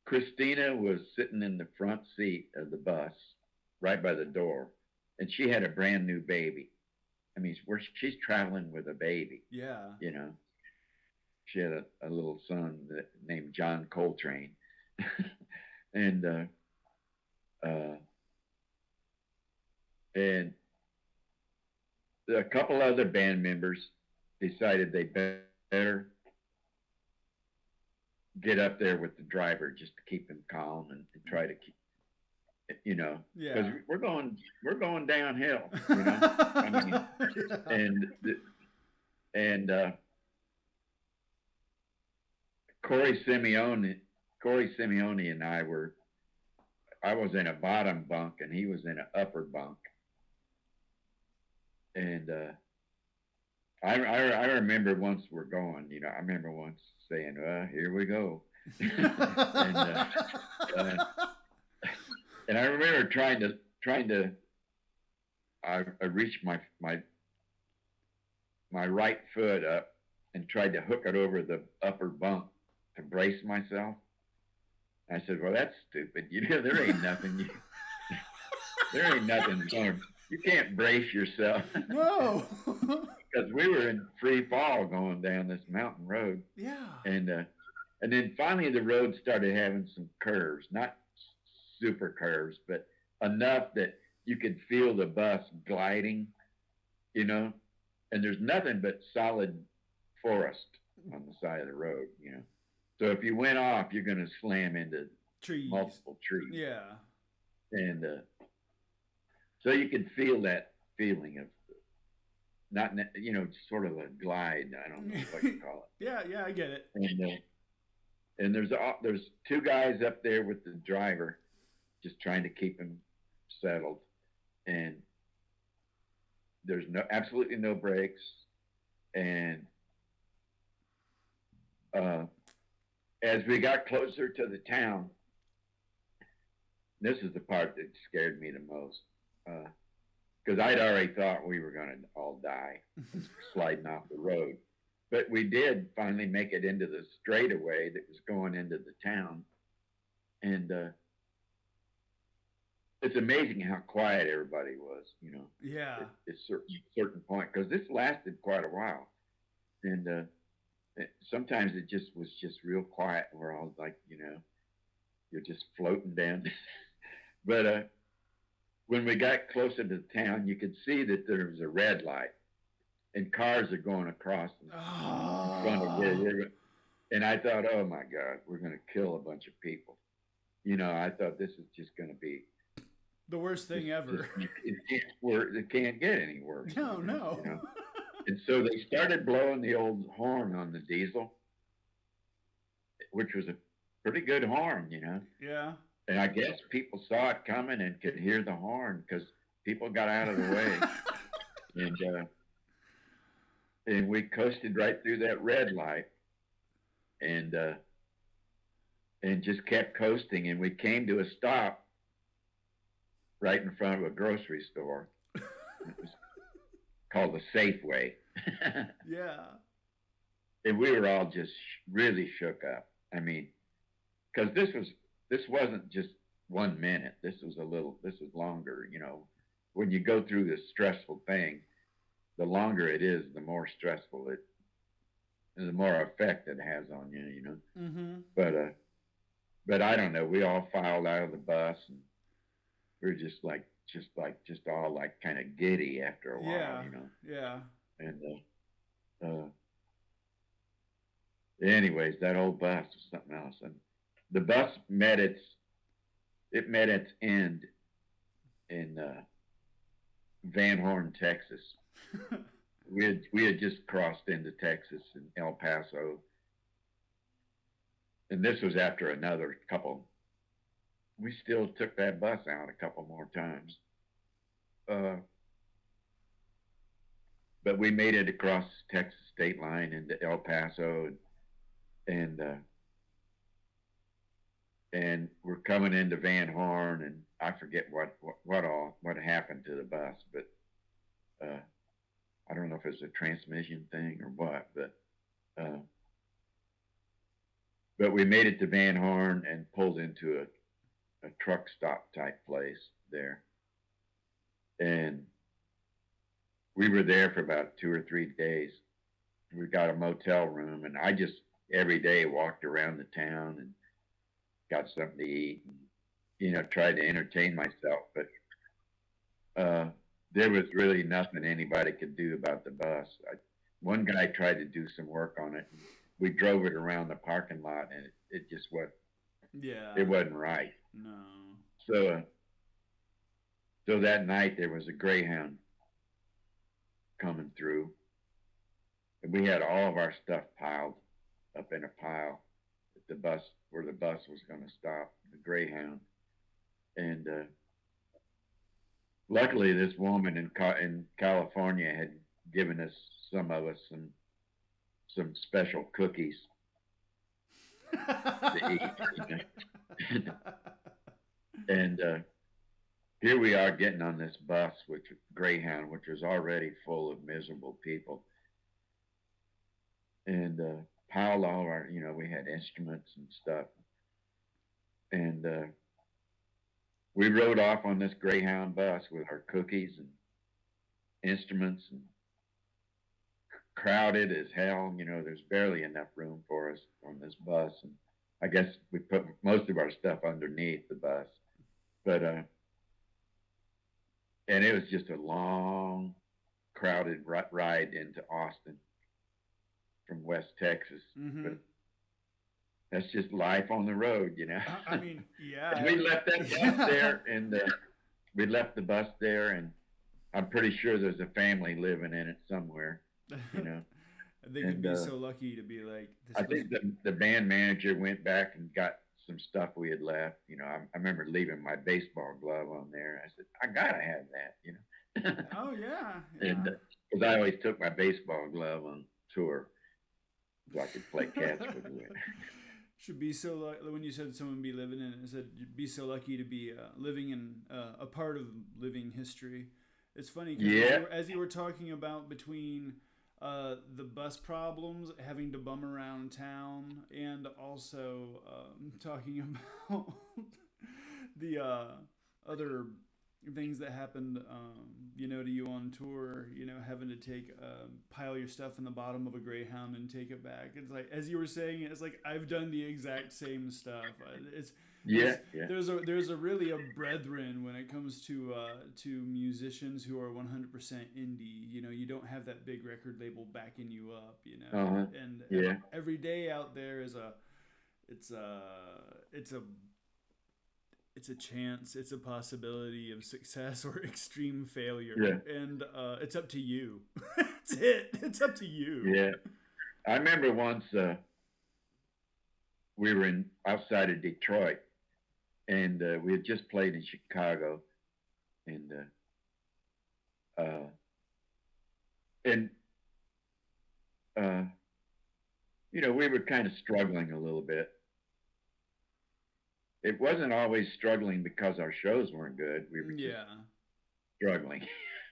Christina was sitting in the front seat of the bus right by the door, and she had a brand new baby. I mean, she's traveling with a baby. Yeah. She had a little son named John Coltrane. and a couple other band members decided they better get up there with the driver just to keep him calm and try to keep, because we're going downhill, I mean, and Corey Simeone and I was in a bottom bunk and he was in an upper bunk, and I remember once we're going, I remember once saying, here we go. And I remember trying to I reached my right foot up and tried to hook it over the upper bunk to brace myself. I said, well, that's stupid. There ain't nothing. There ain't nothing going. You can't brace yourself. No. Because we were in free fall going down this mountain road. Yeah. And then finally the road started having some curves, not super curves, but enough that you could feel the bus gliding, and there's nothing but solid forest on the side of the road, So if you went off, you're going to slam into multiple trees. Yeah. And so you could feel that feeling of not, sort of a glide. I don't know what you call it. Yeah, I get it. And there's two guys up there with the driver, just trying to keep him settled. And there's absolutely no brakes. And as we got closer to the town, this is the part that scared me the most, because I'd already thought we were going to all die sliding off the road. But we did finally make it into the straightaway that was going into the town. And it's amazing how quiet everybody was, you know. Yeah. At a certain point, because this lasted quite a while. And sometimes it just was just real quiet. We're all like, you know, you're just floating down. But when we got closer to town, you could see that there was a red light, and cars are going across in front of where we're going. And I thought, oh my God, we're going to kill a bunch of people. You know, I thought this is just going to be the worst thing ever. It can't get any worse. No. You know? And so they started blowing the old horn on the diesel, which was a pretty good horn, you know. Yeah. And I guess people saw it coming and could hear the horn because people got out of the way. And we coasted right through that red light and just kept coasting. And we came to a stop right in front of a grocery store. It was called the Safeway. Yeah. And we were all just really shook up. I mean, because this wasn't just 1 minute. This was longer, you know. When you go through this stressful thing, the longer it is, the more stressful it, and the more effect it has on you, you know. Mm-hmm. But I don't know. We all filed out of the bus, and we were just all like kind of giddy after a while, you know. Yeah. And anyways, that old bus was something else. And the bus met its end in Van Horn, Texas. We had just crossed into Texas in El Paso, and this was after another couple. We still took that bus out a couple more times, but we made it across the Texas state line into El Paso, and we're coming into Van Horn, and I forget what happened to the bus, but I don't know if it's a transmission thing or what, but we made it to Van Horn and pulled into a truck stop type place there, and we were there for about 2 or 3 days. We got a motel room, and I just every day walked around the town and got something to eat and, you know, tried to entertain myself. But there was really nothing anybody could do about the bus. One guy tried to do some work on it. And we drove it around the parking lot, and it just wasn't. Yeah. It wasn't right. No. So that night there was a Greyhound coming through, and we had all of our stuff piled up in a pile at the bus where the bus was going to stop, the Greyhound. And luckily, this woman in California had given us some some special cookies to eat. And here we are getting on this bus, Greyhound, which was already full of miserable people, and piled all of our, you know, we had instruments and stuff, and we rode off on this Greyhound bus with our cookies and instruments, and crowded as hell. You know, there's barely enough room for us on this bus, and I guess we put most of our stuff underneath the bus, but and it was just a long, crowded ride into Austin from West Texas. Mm-hmm. But that's just life on the road, you know. I mean, yeah. And we left that bus there, and we left the bus there, and I'm pretty sure there's a family living in it somewhere, you know. They could be so lucky to be like. I think the band manager went back and got some stuff we had left. You know, I remember leaving my baseball glove on there. I said, I gotta have that, you know. Oh yeah. And because I always took my baseball glove on tour, so I could play catch with it. Should be so lucky. When you said someone be living in it, I said you'd be so lucky to be living in a part of living history. It's funny because as you were talking about between the bus problems, having to bum around town, and also talking about the other things that happened, to you on tour, having to take, pile your stuff in the bottom of a Greyhound and take it back. It's like, as you were saying, it's like, I've done the exact same stuff. There's a really a brethren when it comes to musicians who are 100% indie. You don't have that big record label backing you up, and every day out there is it's a chance, it's a possibility of success or extreme failure, and it's up to you. That's it. It's up to you. Yeah, I remember once we were outside of Detroit, and we had just played in Chicago, and we were kind of struggling a little bit. It wasn't always struggling because our shows weren't good. We were just struggling.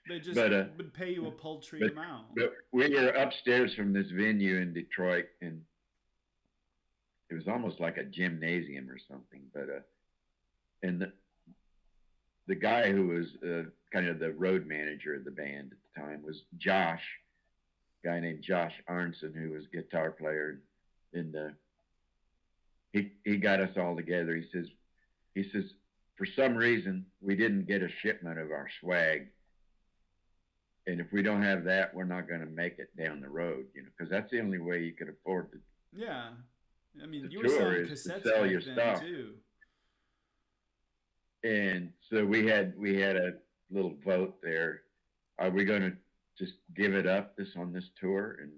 They just would pay you a paltry amount. But we were upstairs from this venue in Detroit, and it was almost like a gymnasium or something. But and the guy who was kind of the road manager of the band at the time was Josh, a guy named Josh Arnson, who was a guitar player, and he got us all together. He says, for some reason, we didn't get a shipment of our swag. And if we don't have that, we're not going to make it down the road, because that's the only way you could afford to. Yeah. I mean, you were selling cassettes to sell your stuff too. And so we had a little vote there. Are we going to just give it up on this tour and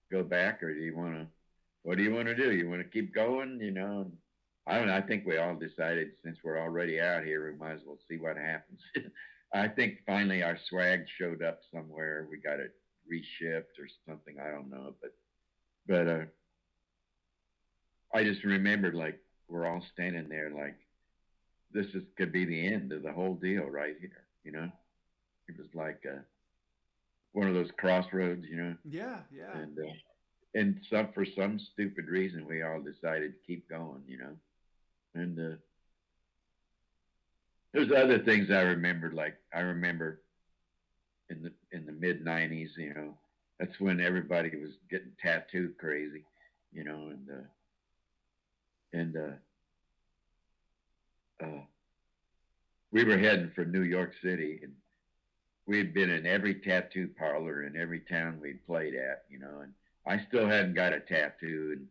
go back, or what do you want to do? You want to keep going, I don't know. I think we all decided, since we're already out here, we might as well see what happens. I think finally our swag showed up somewhere. We got it reshipped or something. I don't know. But I just remembered, like, we're all standing there like, could be the end of the whole deal right here, It was like one of those crossroads, Yeah. And for some stupid reason, we all decided to keep going, And there's other things I remembered. Like, I remember in the mid '90s, that's when everybody was getting tattooed crazy, we were heading for New York City, and we had been in every tattoo parlor in every town we'd played at, and I still hadn't got a tattoo,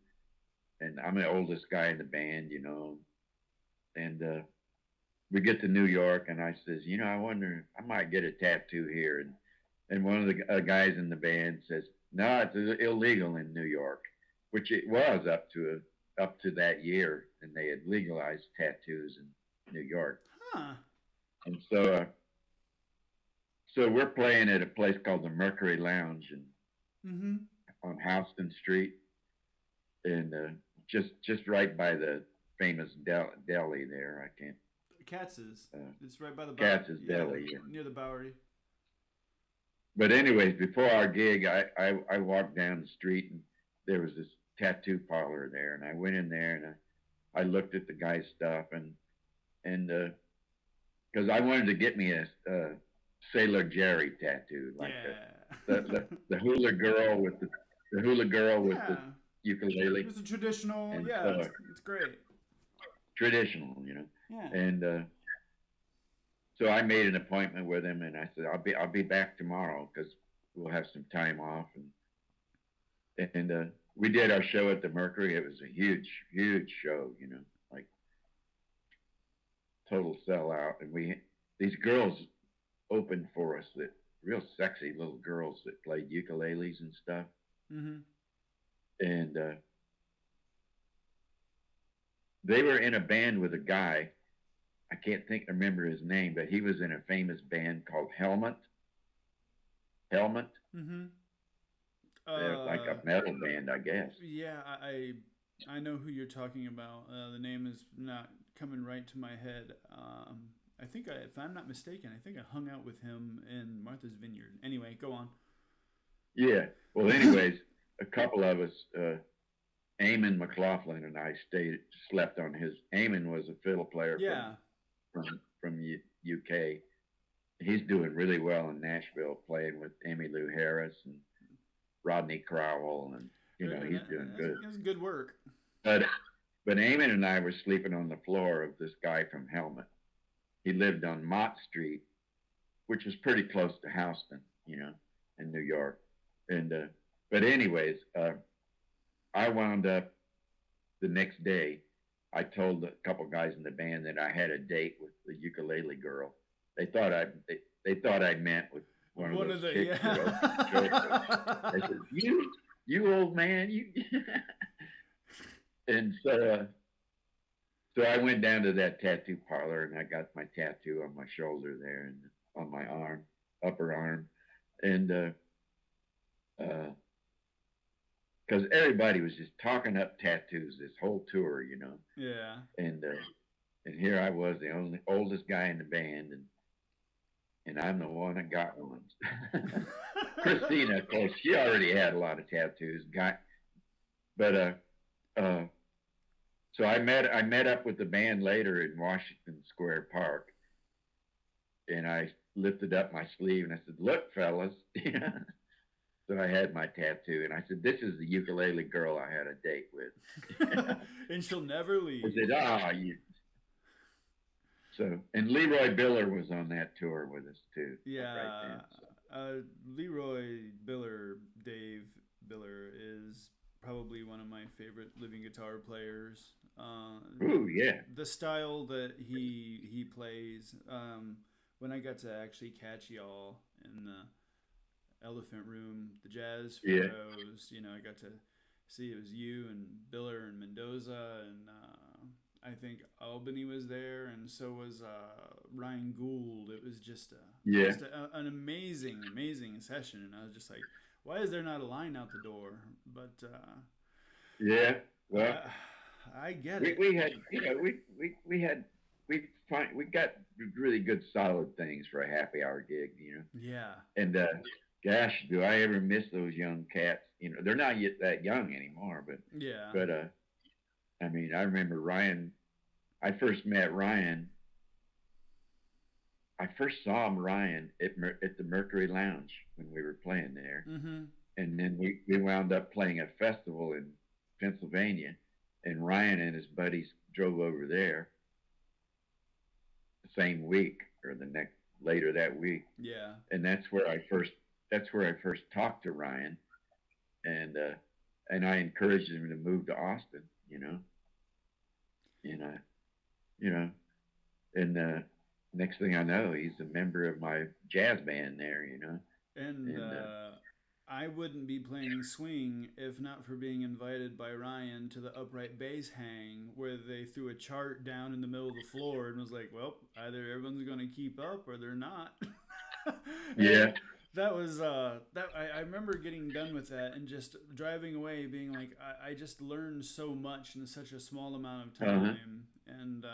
and I'm the oldest guy in the band, and we get to New York, and I says, I wonder, I might get a tattoo here, and one of the guys in the band says, no, it's illegal in New York, which it was up to that year, and they had legalized tattoos in New York. Huh. And so we're playing at a place called the Mercury Lounge, and on Houston Street, and just right by the famous deli there. I can't. Katz's. It's right by the Katz's Deli, near the Bowery. But anyways, before our gig, I walked down the street, and there was this tattoo parlor there, and I went in there, and I looked at the guy's stuff, and because I wanted to get me a Sailor Jerry tattoo, like the hula girl with the the ukulele. It was a traditional, and it's great. Traditional, Yeah. And so I made an appointment with him, and I said, I'll be back tomorrow because we'll have some time off, and we did our show at the Mercury. It was a huge show, like total sellout, and these girls opened for us, that real sexy little girls that played ukuleles and stuff. And they were in a band with a guy, I can't remember his name, but he was in a famous band called Helmet. They're like a metal band, I guess. Yeah, I know who you're talking about. The name is not coming right to my head. I think, if I'm not mistaken, I think I hung out with him in Martha's Vineyard. Anyway, go on. Yeah. Well, anyways, a couple of us, Eamon McLaughlin and I slept on his. Eamon was a fiddle player Yeah. from UK. He's doing really well in Nashville, playing with Emmylou Harris and Rodney Crowell, and he's doing good. That's good work. But Eamon and I were sleeping on the floor of this guy from Helmet. He lived on Mott Street, which is pretty close to Houston, in New York. And but anyways, I wound up the next day. I told a couple guys in the band that I had a date with the ukulele girl. They thought I meant with one of those chicks. I said, "You old man, you." And so I went down to that tattoo parlor and I got my tattoo on my shoulder there and on my arm, upper arm, and because everybody was just talking up tattoos this whole tour, Yeah. And here I was, the oldest guy in the band, and I'm the one that got one. Christina, of course, she already had a lot of tattoos, but so I met up with the band later in Washington Square Park, and I lifted up my sleeve and I said, "Look, fellas." So I had my tattoo, and I said, "This is the ukulele girl I had a date with." And she'll never leave. I said, you. So, and Leroy Biller was on that tour with us too. Yeah. Right then, so. Leroy Biller, Dave Biller, is probably one of my favorite living guitar players. Ooh, yeah. The style that he plays. When I got to actually catch y'all in the Elephant Room, the Jazz Pharaohs, I got to see it was you and Biller and Mendoza, and I think Albany was there, and so was Ryan Gould. It was just an amazing session, and I was just like, why is there not a line out the door? But yeah, well, I get it. We got really good solid things for a happy hour gig, Yeah. And gosh, do I ever miss those young cats? They're not yet that young anymore, but yeah. But I mean, I remember Ryan. I first met Ryan. I first saw Ryan at the Mercury Lounge when we were playing there, and then we wound up playing a festival in Pennsylvania, and Ryan and his buddies drove over there the same week or later that week. Yeah. And that's where I first talked to Ryan, and I encouraged him to move to Austin, and next thing I know, he's a member of my jazz band there, And I wouldn't be playing swing if not for being invited by Ryan to the upright bass hang, where they threw a chart down in the middle of the floor and was like, well, either everyone's going to keep up or they're not. Yeah. That was I remember getting done with that and just driving away being like, I just learned so much in such a small amount of time. And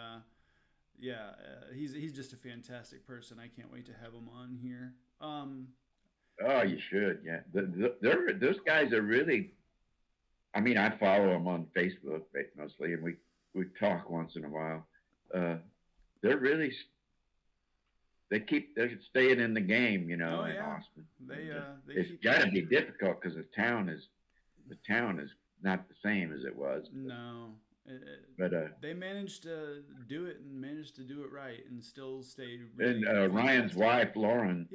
he's just a fantastic person. I can't wait to have him on here. Oh, you should, yeah. Those guys are really. I mean, I follow them on Facebook mostly, and we talk once in a while. They're really. They're staying in the game, in Austin. It's got to be difficult because the town is not the same as it was. No, but they managed to do it and managed to do it right and still stay. Really and Ryan's wife, Lauren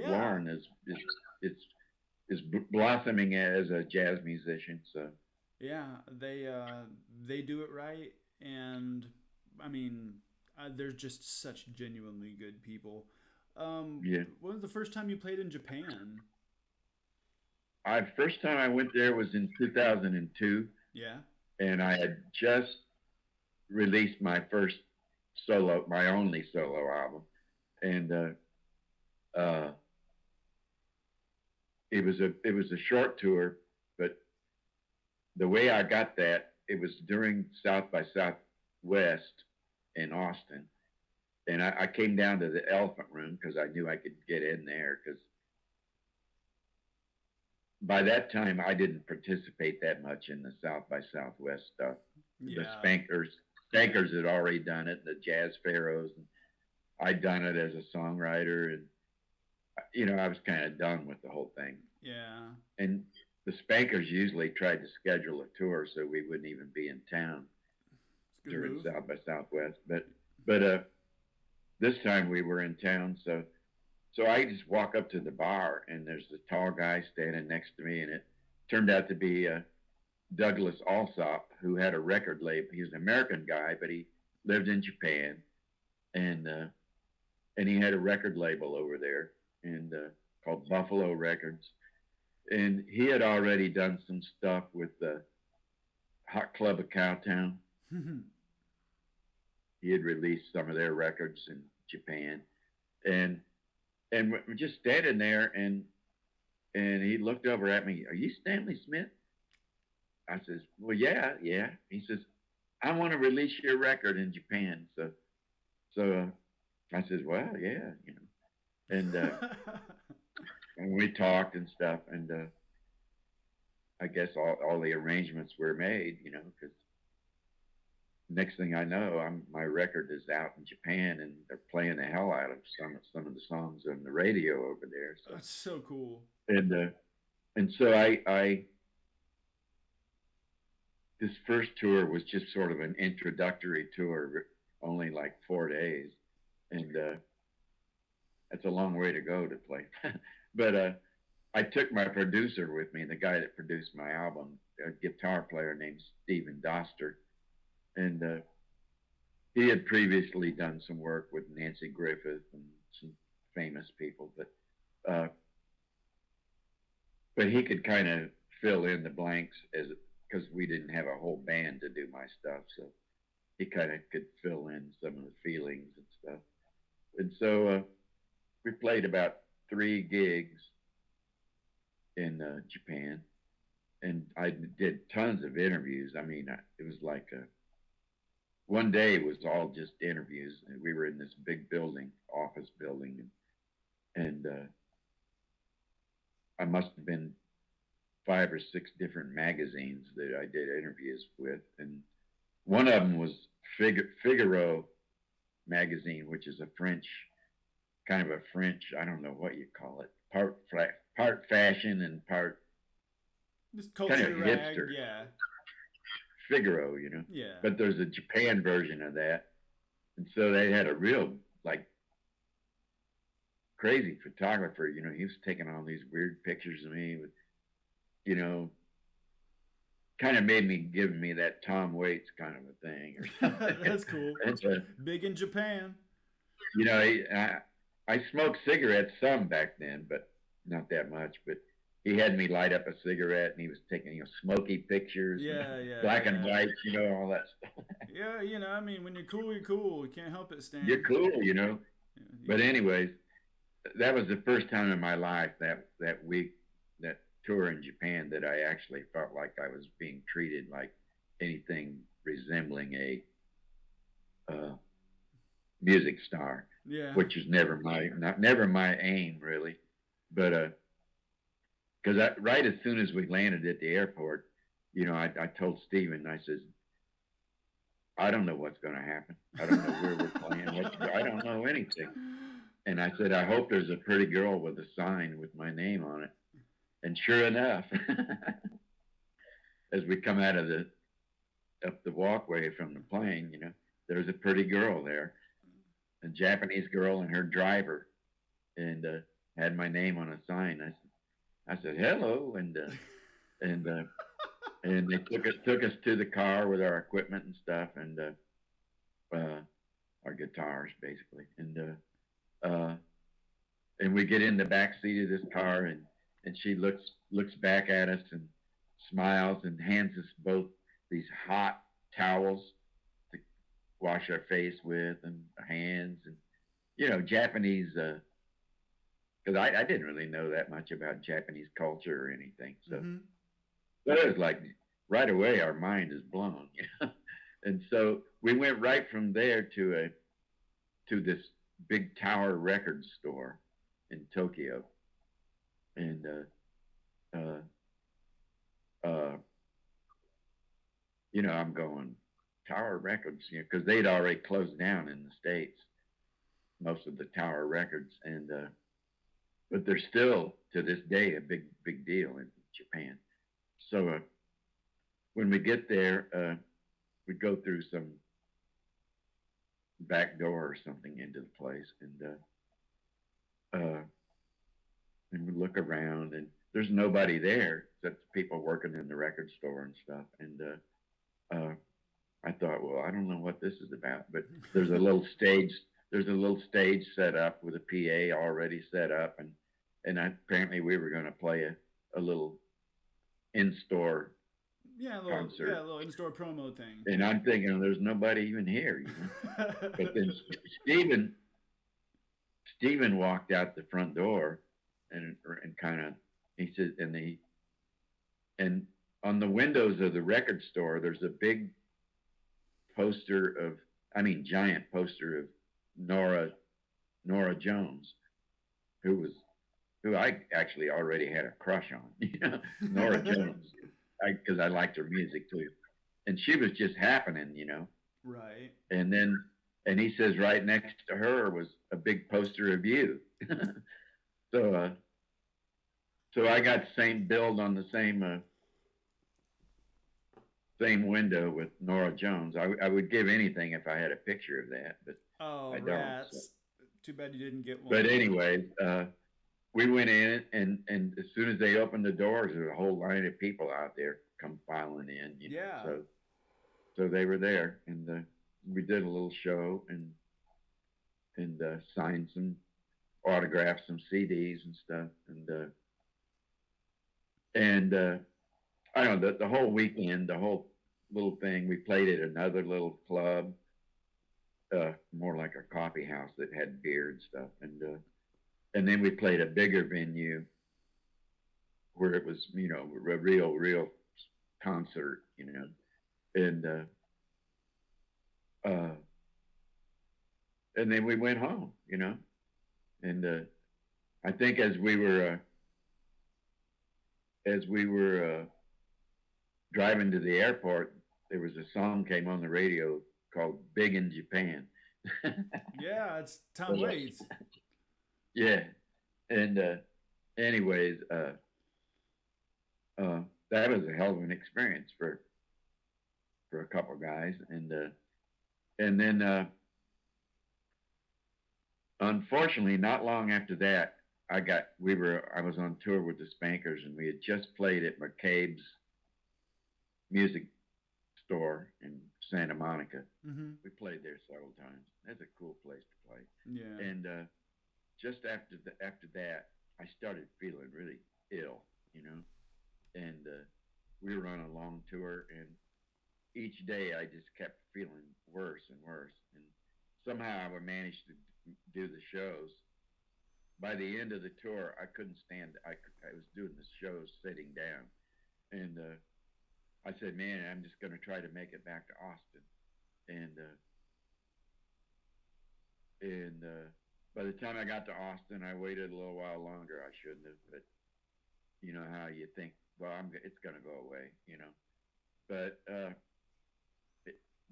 is blossoming as a jazz musician. So yeah, they do it right, and I mean, they're just such genuinely good people. When was the first time you played in Japan? First time I went there was in 2002. Yeah. And I had just released my only solo album. And it was a short tour, but the way I got that, it was during South by Southwest in Austin. And I came down to the Elephant Room because I knew I could get in there because by that time, I didn't participate that much in the South by Southwest stuff. Yeah. The Spankers had already done it, the Jazz Pharaohs, and I'd done it as a songwriter, and I was kind of done with the whole thing. Yeah. And the Spankers usually tried to schedule a tour so we wouldn't even be in town during South by Southwest. But this time we were in town, so I just walk up to the bar, and there's a tall guy standing next to me, and it turned out to be Douglas Alsop, who had a record label. He was an American guy, but he lived in Japan, and he had a record label over there, and called Buffalo Records. And he had already done some stuff with the Hot Club of Cowtown. He had released some of their records in Japan, and we're just standing there, and he looked over at me. "Are you Stanley Smith?" I says, "Well, yeah." He says, "I want to release your record in Japan." So I says, "Well, yeah, and and we talked and stuff, and I guess all the arrangements were made, because next thing I know, my record is out in Japan, and they're playing the hell out of some of the songs on the radio over there. So that's so cool. And so I this first tour was just sort of an introductory tour, only like 4 days, and that's a long way to go to play. But I took my producer with me, the guy that produced my album, a guitar player named Stephen Doster. And he had previously done some work with Nancy Griffith and some famous people, but he could kind of fill in the blanks because we didn't have a whole band to do my stuff, so he kind of could fill in some of the feelings and stuff. And so we played about 3 gigs in Japan, and I did tons of interviews. I mean, it was like one day it was all just interviews, and we were in this big building, office building, and I must have been 5 or 6 different magazines that I did interviews with, and one of them was Figaro magazine, which is a French, I don't know what you call it, part fashion and part just culture kind of rag, hipster. Yeah. Figaro, Yeah. But there's a Japan version of that, and so they had a real crazy photographer. He was taking all these weird pictures of me with, kind of made me give me that Tom Waits kind of a thing or something. That's cool. Big in Japan. I smoked cigarettes some back then, but not that much. But he had me light up a cigarette, and he was taking, smoky pictures. Black and white, all that stuff. Yeah, I mean, when you're cool, you're cool. You can't help it, Stan. You're cool, But anyways, that was the first time in my life that week, that tour in Japan, that I actually felt like I was being treated like anything resembling a music star. Yeah. Which is never my aim, really. But because right as soon as we landed at the airport, I told Stephen, I says, "I don't know what's going to happen. I don't know where we're playing. I don't know anything." And I said, "I hope there's a pretty girl with a sign with my name on it." And sure enough, as we come out of up the walkway from the plane, there was a pretty girl there, a Japanese girl, and her driver, and had my name on a sign. I said hello, and they took us to the car with our equipment and stuff, and our guitars basically, and we get in the back seat of this car, and she looks back at us and smiles and hands us both these hot towels to wash our face with and our hands, and Japanese, because I didn't really know that much about Japanese culture or anything, so but it was like right away our mind is blown, and so we went right from there to this big Tower record store in Tokyo, and I'm going Tower Records, because they'd already closed down in the States, most of the Tower Records, and but they're still to this day a big deal in Japan. So when we get there, we go through some back door or something into the place, and we look around, and there's nobody there except the people working in the record store and stuff. And I thought, well, I don't know what this is about, but there's a little stage. There's a little stage set up with a PA already set up, and apparently we were going to play a little in-store concert. Yeah, a little in-store promo thing. And I'm thinking, there's nobody even here, But then Stephen walked out the front door, and kind of, he said, and on the windows of the record store, there's a big giant poster of Nora Jones, who I actually already had a crush on, Nora Jones, because I liked her music too, and she was just happening, Right. And he says right next to her was a big poster of you. So I got the same build on the same window with Nora Jones. I would give anything if I had a picture of that, but I don't. Rats. So. Too bad you didn't get one. But anyways, we went in, and as soon as they opened the doors, there was a whole line of people out there come filing in. Yeah. So they were there, and we did a little show and signed some autographs, some CDs and stuff, and I don't know, the whole weekend, the whole little thing, we played at another little club, more like a coffee house that had beer and stuff, and then we played a bigger venue where it was, a real concert, and then we went home, and I think as we were driving to the airport, there was a song came on the radio called "Big in Japan." Yeah, it's Tom Waits. Yeah, and anyways, that was a hell of an experience for a couple guys, and then unfortunately, not long after that, I was on tour with the Spankers, and we had just played at McCabe's music store in Santa Monica. Mm-hmm. We played there several times. That's a cool place to play. Yeah. And just after that, I started feeling really ill, and we were on a long tour, and each day I just kept feeling worse and worse, and somehow I managed to do the shows. By the end of the tour, I couldn't stand. I was doing the shows sitting down, and I said, "Man, I'm just going to try to make it back to Austin." And by the time I got to Austin, I waited a little while longer. I shouldn't have, but you know how you think, well, it's going to go away, But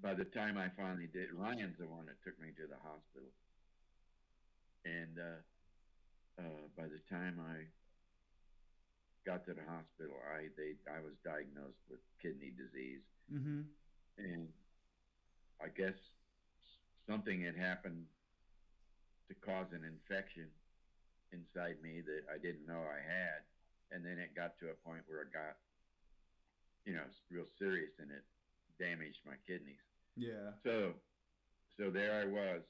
by the time I finally did, Ryan's the one that took me to the hospital. And by the time I got to the hospital, I was diagnosed with kidney disease. Mm-hmm. And I guess something had happened to cause an infection inside me that I didn't know I had. And then it got to a point where it got, real serious, and it damaged my kidneys. Yeah. So there I was,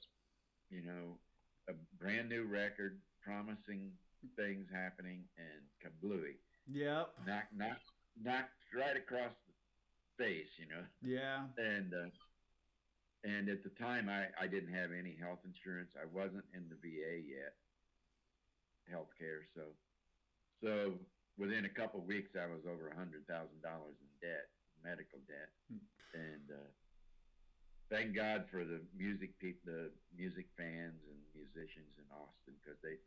a brand new record, promising things happening, and kablooey. Yep. Knocked right across the face, Yeah. And at the time, I didn't have any health insurance. I wasn't in the VA yet, healthcare. So within a couple of weeks, I was over $100,000 in debt, medical debt, and thank God for the music people, the music fans and musicians in Austin, because they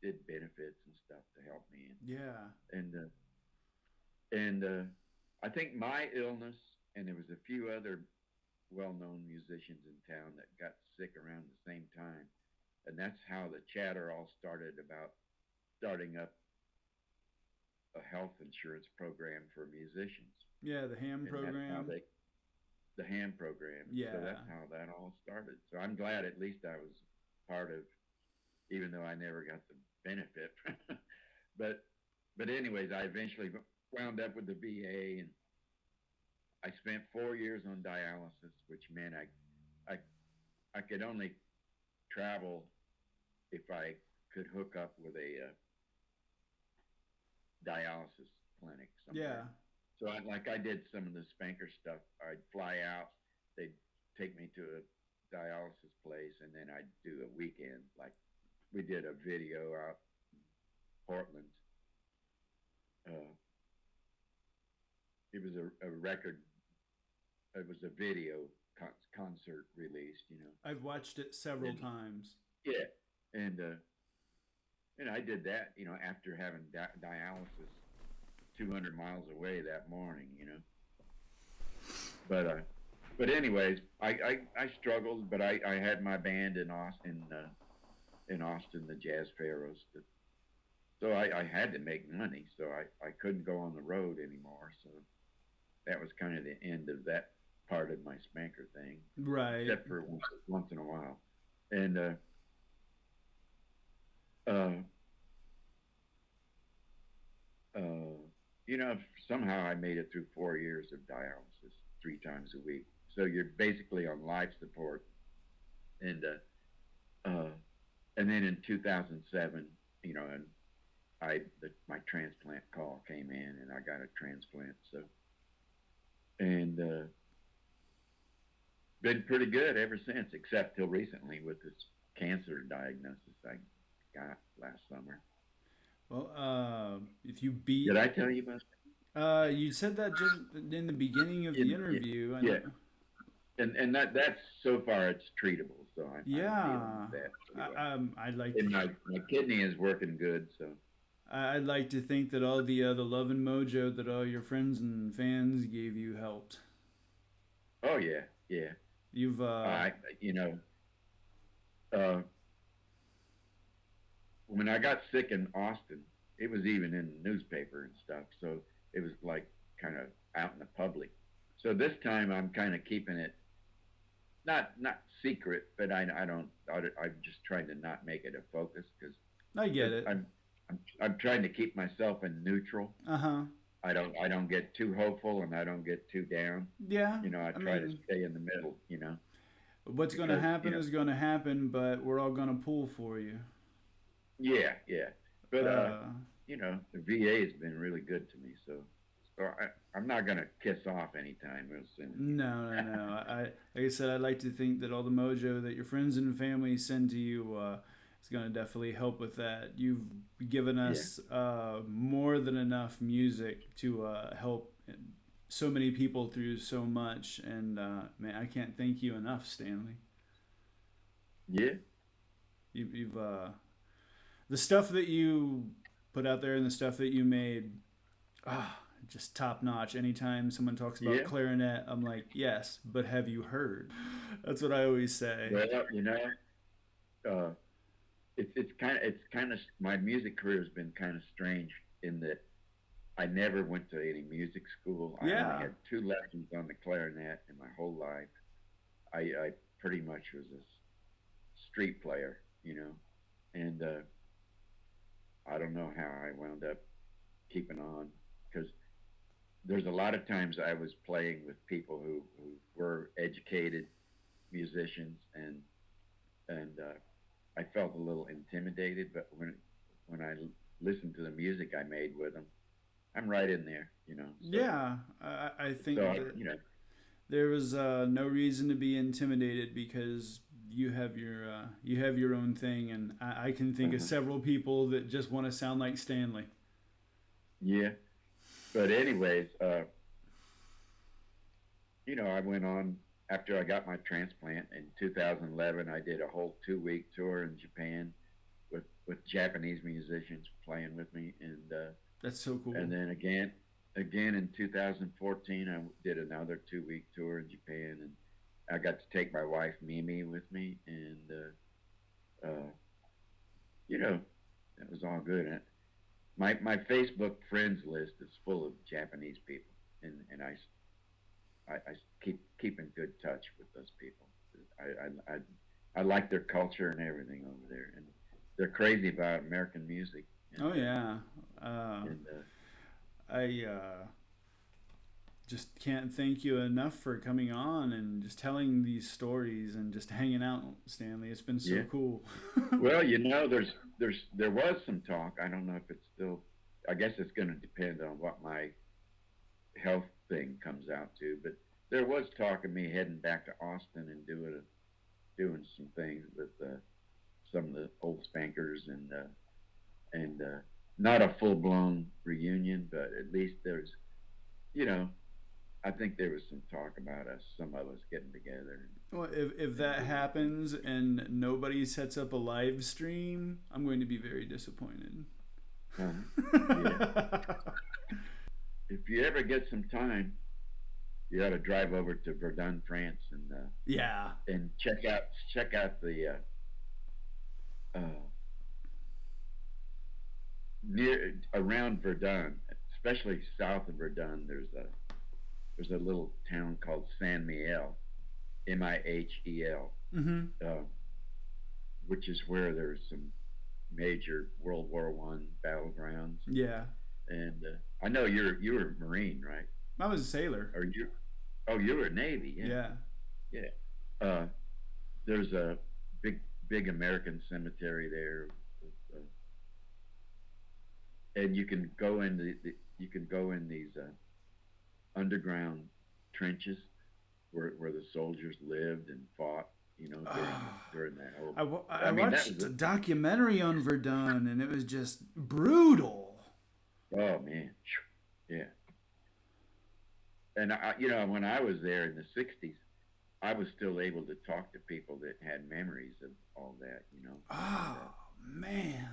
did benefits and stuff to help me. Yeah. And I think my illness and there was a few other well-known musicians in town that got sick around the same time, and that's how the chatter all started about starting up a health insurance program for musicians. Yeah, the ham program. The ham program. Yeah. So that's how that all started. So I'm glad at least I was part of, even though I never got the benefit. but anyways, I eventually wound up with the VA, and I spent 4 years on dialysis, which meant I could only travel if I could hook up with a dialysis clinic somewhere. Yeah. So I did some of the spanker stuff. I'd fly out, they'd take me to a dialysis place, and then I'd do a weekend. Like we did a video out in Portland. It was a record. It was a video concert released. I've watched it several times. Yeah, and I did that. After having dialysis 200 miles away that morning. But anyways, I struggled, but I had my band in Austin, the Jazz Pharaohs. So I had to make money, so I couldn't go on the road anymore. So that was kind of the end of that part of my spanker thing. Right. Except for once in a while. And somehow I made it through 4 years of dialysis 3 times a week. So you're basically on life support. And then in 2007, and my transplant call came in, and I got a transplant. So, and been pretty good ever since, except till recently with this cancer diagnosis I got last summer. Well, if you beat... Did I tell you about that? You said that just in the beginning of the interview. Yeah. And that's, so far, it's treatable. So I'm yeah. dealing with that. I'd like and my kidney is working good, so... I'd like to think that all the love and mojo that all your friends and fans gave you helped. Oh, yeah, yeah. You've... when I got sick in Austin, it was even in the newspaper and stuff, so it was like kind of out in the public. So this time I'm kind of keeping it not secret, but I'm just trying to not make it a focus, because I get it. I'm trying to keep myself in neutral. I don't get too hopeful, and I don't get too down. Yeah. I try to stay in the middle. What's going to happen is going to happen, but we're all going to pull for you. Yeah, yeah. But the VA has been really good to me, so I'm not going to kiss off anytime real soon. No. Like I said, I'd like to think that all the mojo that your friends and family send to you is going to definitely help with that. You've given us more than enough music to help so many people through so much, and man, I can't thank you enough, Stanley. Yeah. You've the stuff that you put out there and the stuff that you made, just top notch. Anytime someone talks about clarinet, I'm like, yes, but have you heard? That's what I always say. Well, it's kind of my music career has been kind of strange in that I never went to any music school. I only had 2 lessons on the clarinet in my whole life. I pretty much was a street player, and I don't know how I wound up keeping on, because there's a lot of times I was playing with people who were educated musicians, and I felt a little intimidated. But when I listened to the music I made with them, I'm right in there, So, yeah, I think that there was no reason to be intimidated, because you have your own thing, and I can think of several people that just want to sound like Stanley. Yeah, but anyways, I went on after I got my transplant in 2011. I did a whole 2-week tour in Japan with Japanese musicians playing with me, and that's so cool. And then again again in 2014, I did another 2-week tour in Japan, and I got to take my wife Mimi with me, and you know, that was all good. And my Facebook friends list is full of Japanese people, and I keep in good touch with those people. I like their culture and everything over there, and they're crazy about American music. And, oh yeah, I just can't thank you enough for coming on and just telling these stories and just hanging out, Stanley. It's been so cool. Well, you know, there was some talk. I don't know if it's still. I guess it's going to depend on what my health thing comes out to. But there was talk of me heading back to Austin and doing some things with some of the old Spankers and not a full blown reunion, but at least there's, you know. I think there was some talk about some of us getting together. Well, if that happens and nobody sets up a live stream, I'm going to be very disappointed. Yeah. If you ever get some time, you ought to drive over to Verdun, France, and check out the near around Verdun, especially south of Verdun. There's a little town called San Mihiel, Mihel, which is where there's some major World War I battlegrounds. Yeah. And I know you were a Marine, right? I was a sailor. Or you were Navy, yeah. Yeah. There's a big American cemetery there, and you can go in these underground trenches where the soldiers lived and fought, you know, during that whole. I watched a documentary on Verdun, and it was just brutal. Oh man, yeah. And you know, when I was there in the '60s, I was still able to talk to people that had memories of all that, you know. Oh man.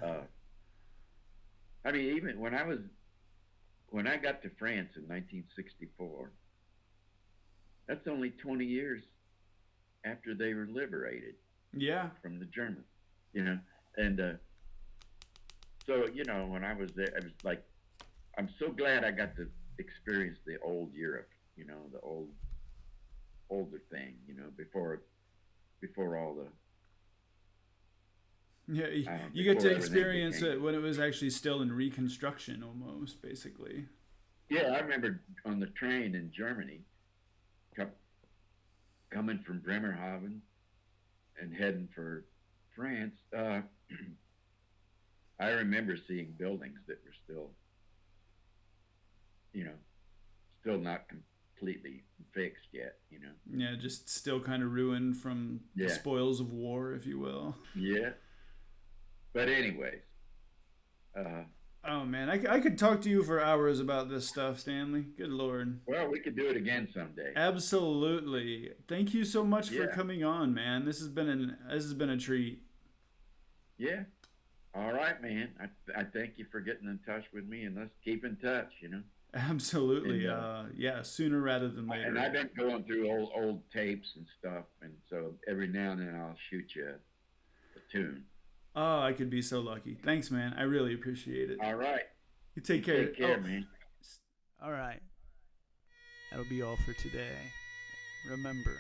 I mean, even when I got to France in 1964, that's only 20 years after they were liberated. Yeah. From the Germans, you know, and so you know, when I was there, I was like, I'm so glad I got to experience the old Europe, you know, the older thing, you know, before all the. Yeah, you get to experience it when it was actually still in reconstruction, almost, basically. Yeah, I remember on the train in Germany, coming from Bremerhaven and heading for France. I remember seeing buildings that were still, you know, still not completely fixed yet, you know. Yeah, just still kind of ruined from the spoils of war, if you will. Yeah. But anyways. Oh, man, I could talk to you for hours about this stuff, Stanley. Good Lord. Well, we could do it again someday. Absolutely. Thank you so much for coming on, man. This has been a treat. Yeah. All right, man. I thank you for getting in touch with me, and let's keep in touch, you know. Absolutely. And, yeah, sooner rather than later. And I've been going through old tapes and stuff, and so every now and then I'll shoot you a tune. Oh, I could be so lucky. Thanks, man. I really appreciate it. All right. You take care. Take care, man. All right. That'll be all for today. Remember,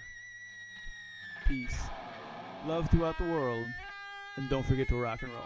peace, love throughout the world, and don't forget to rock and roll.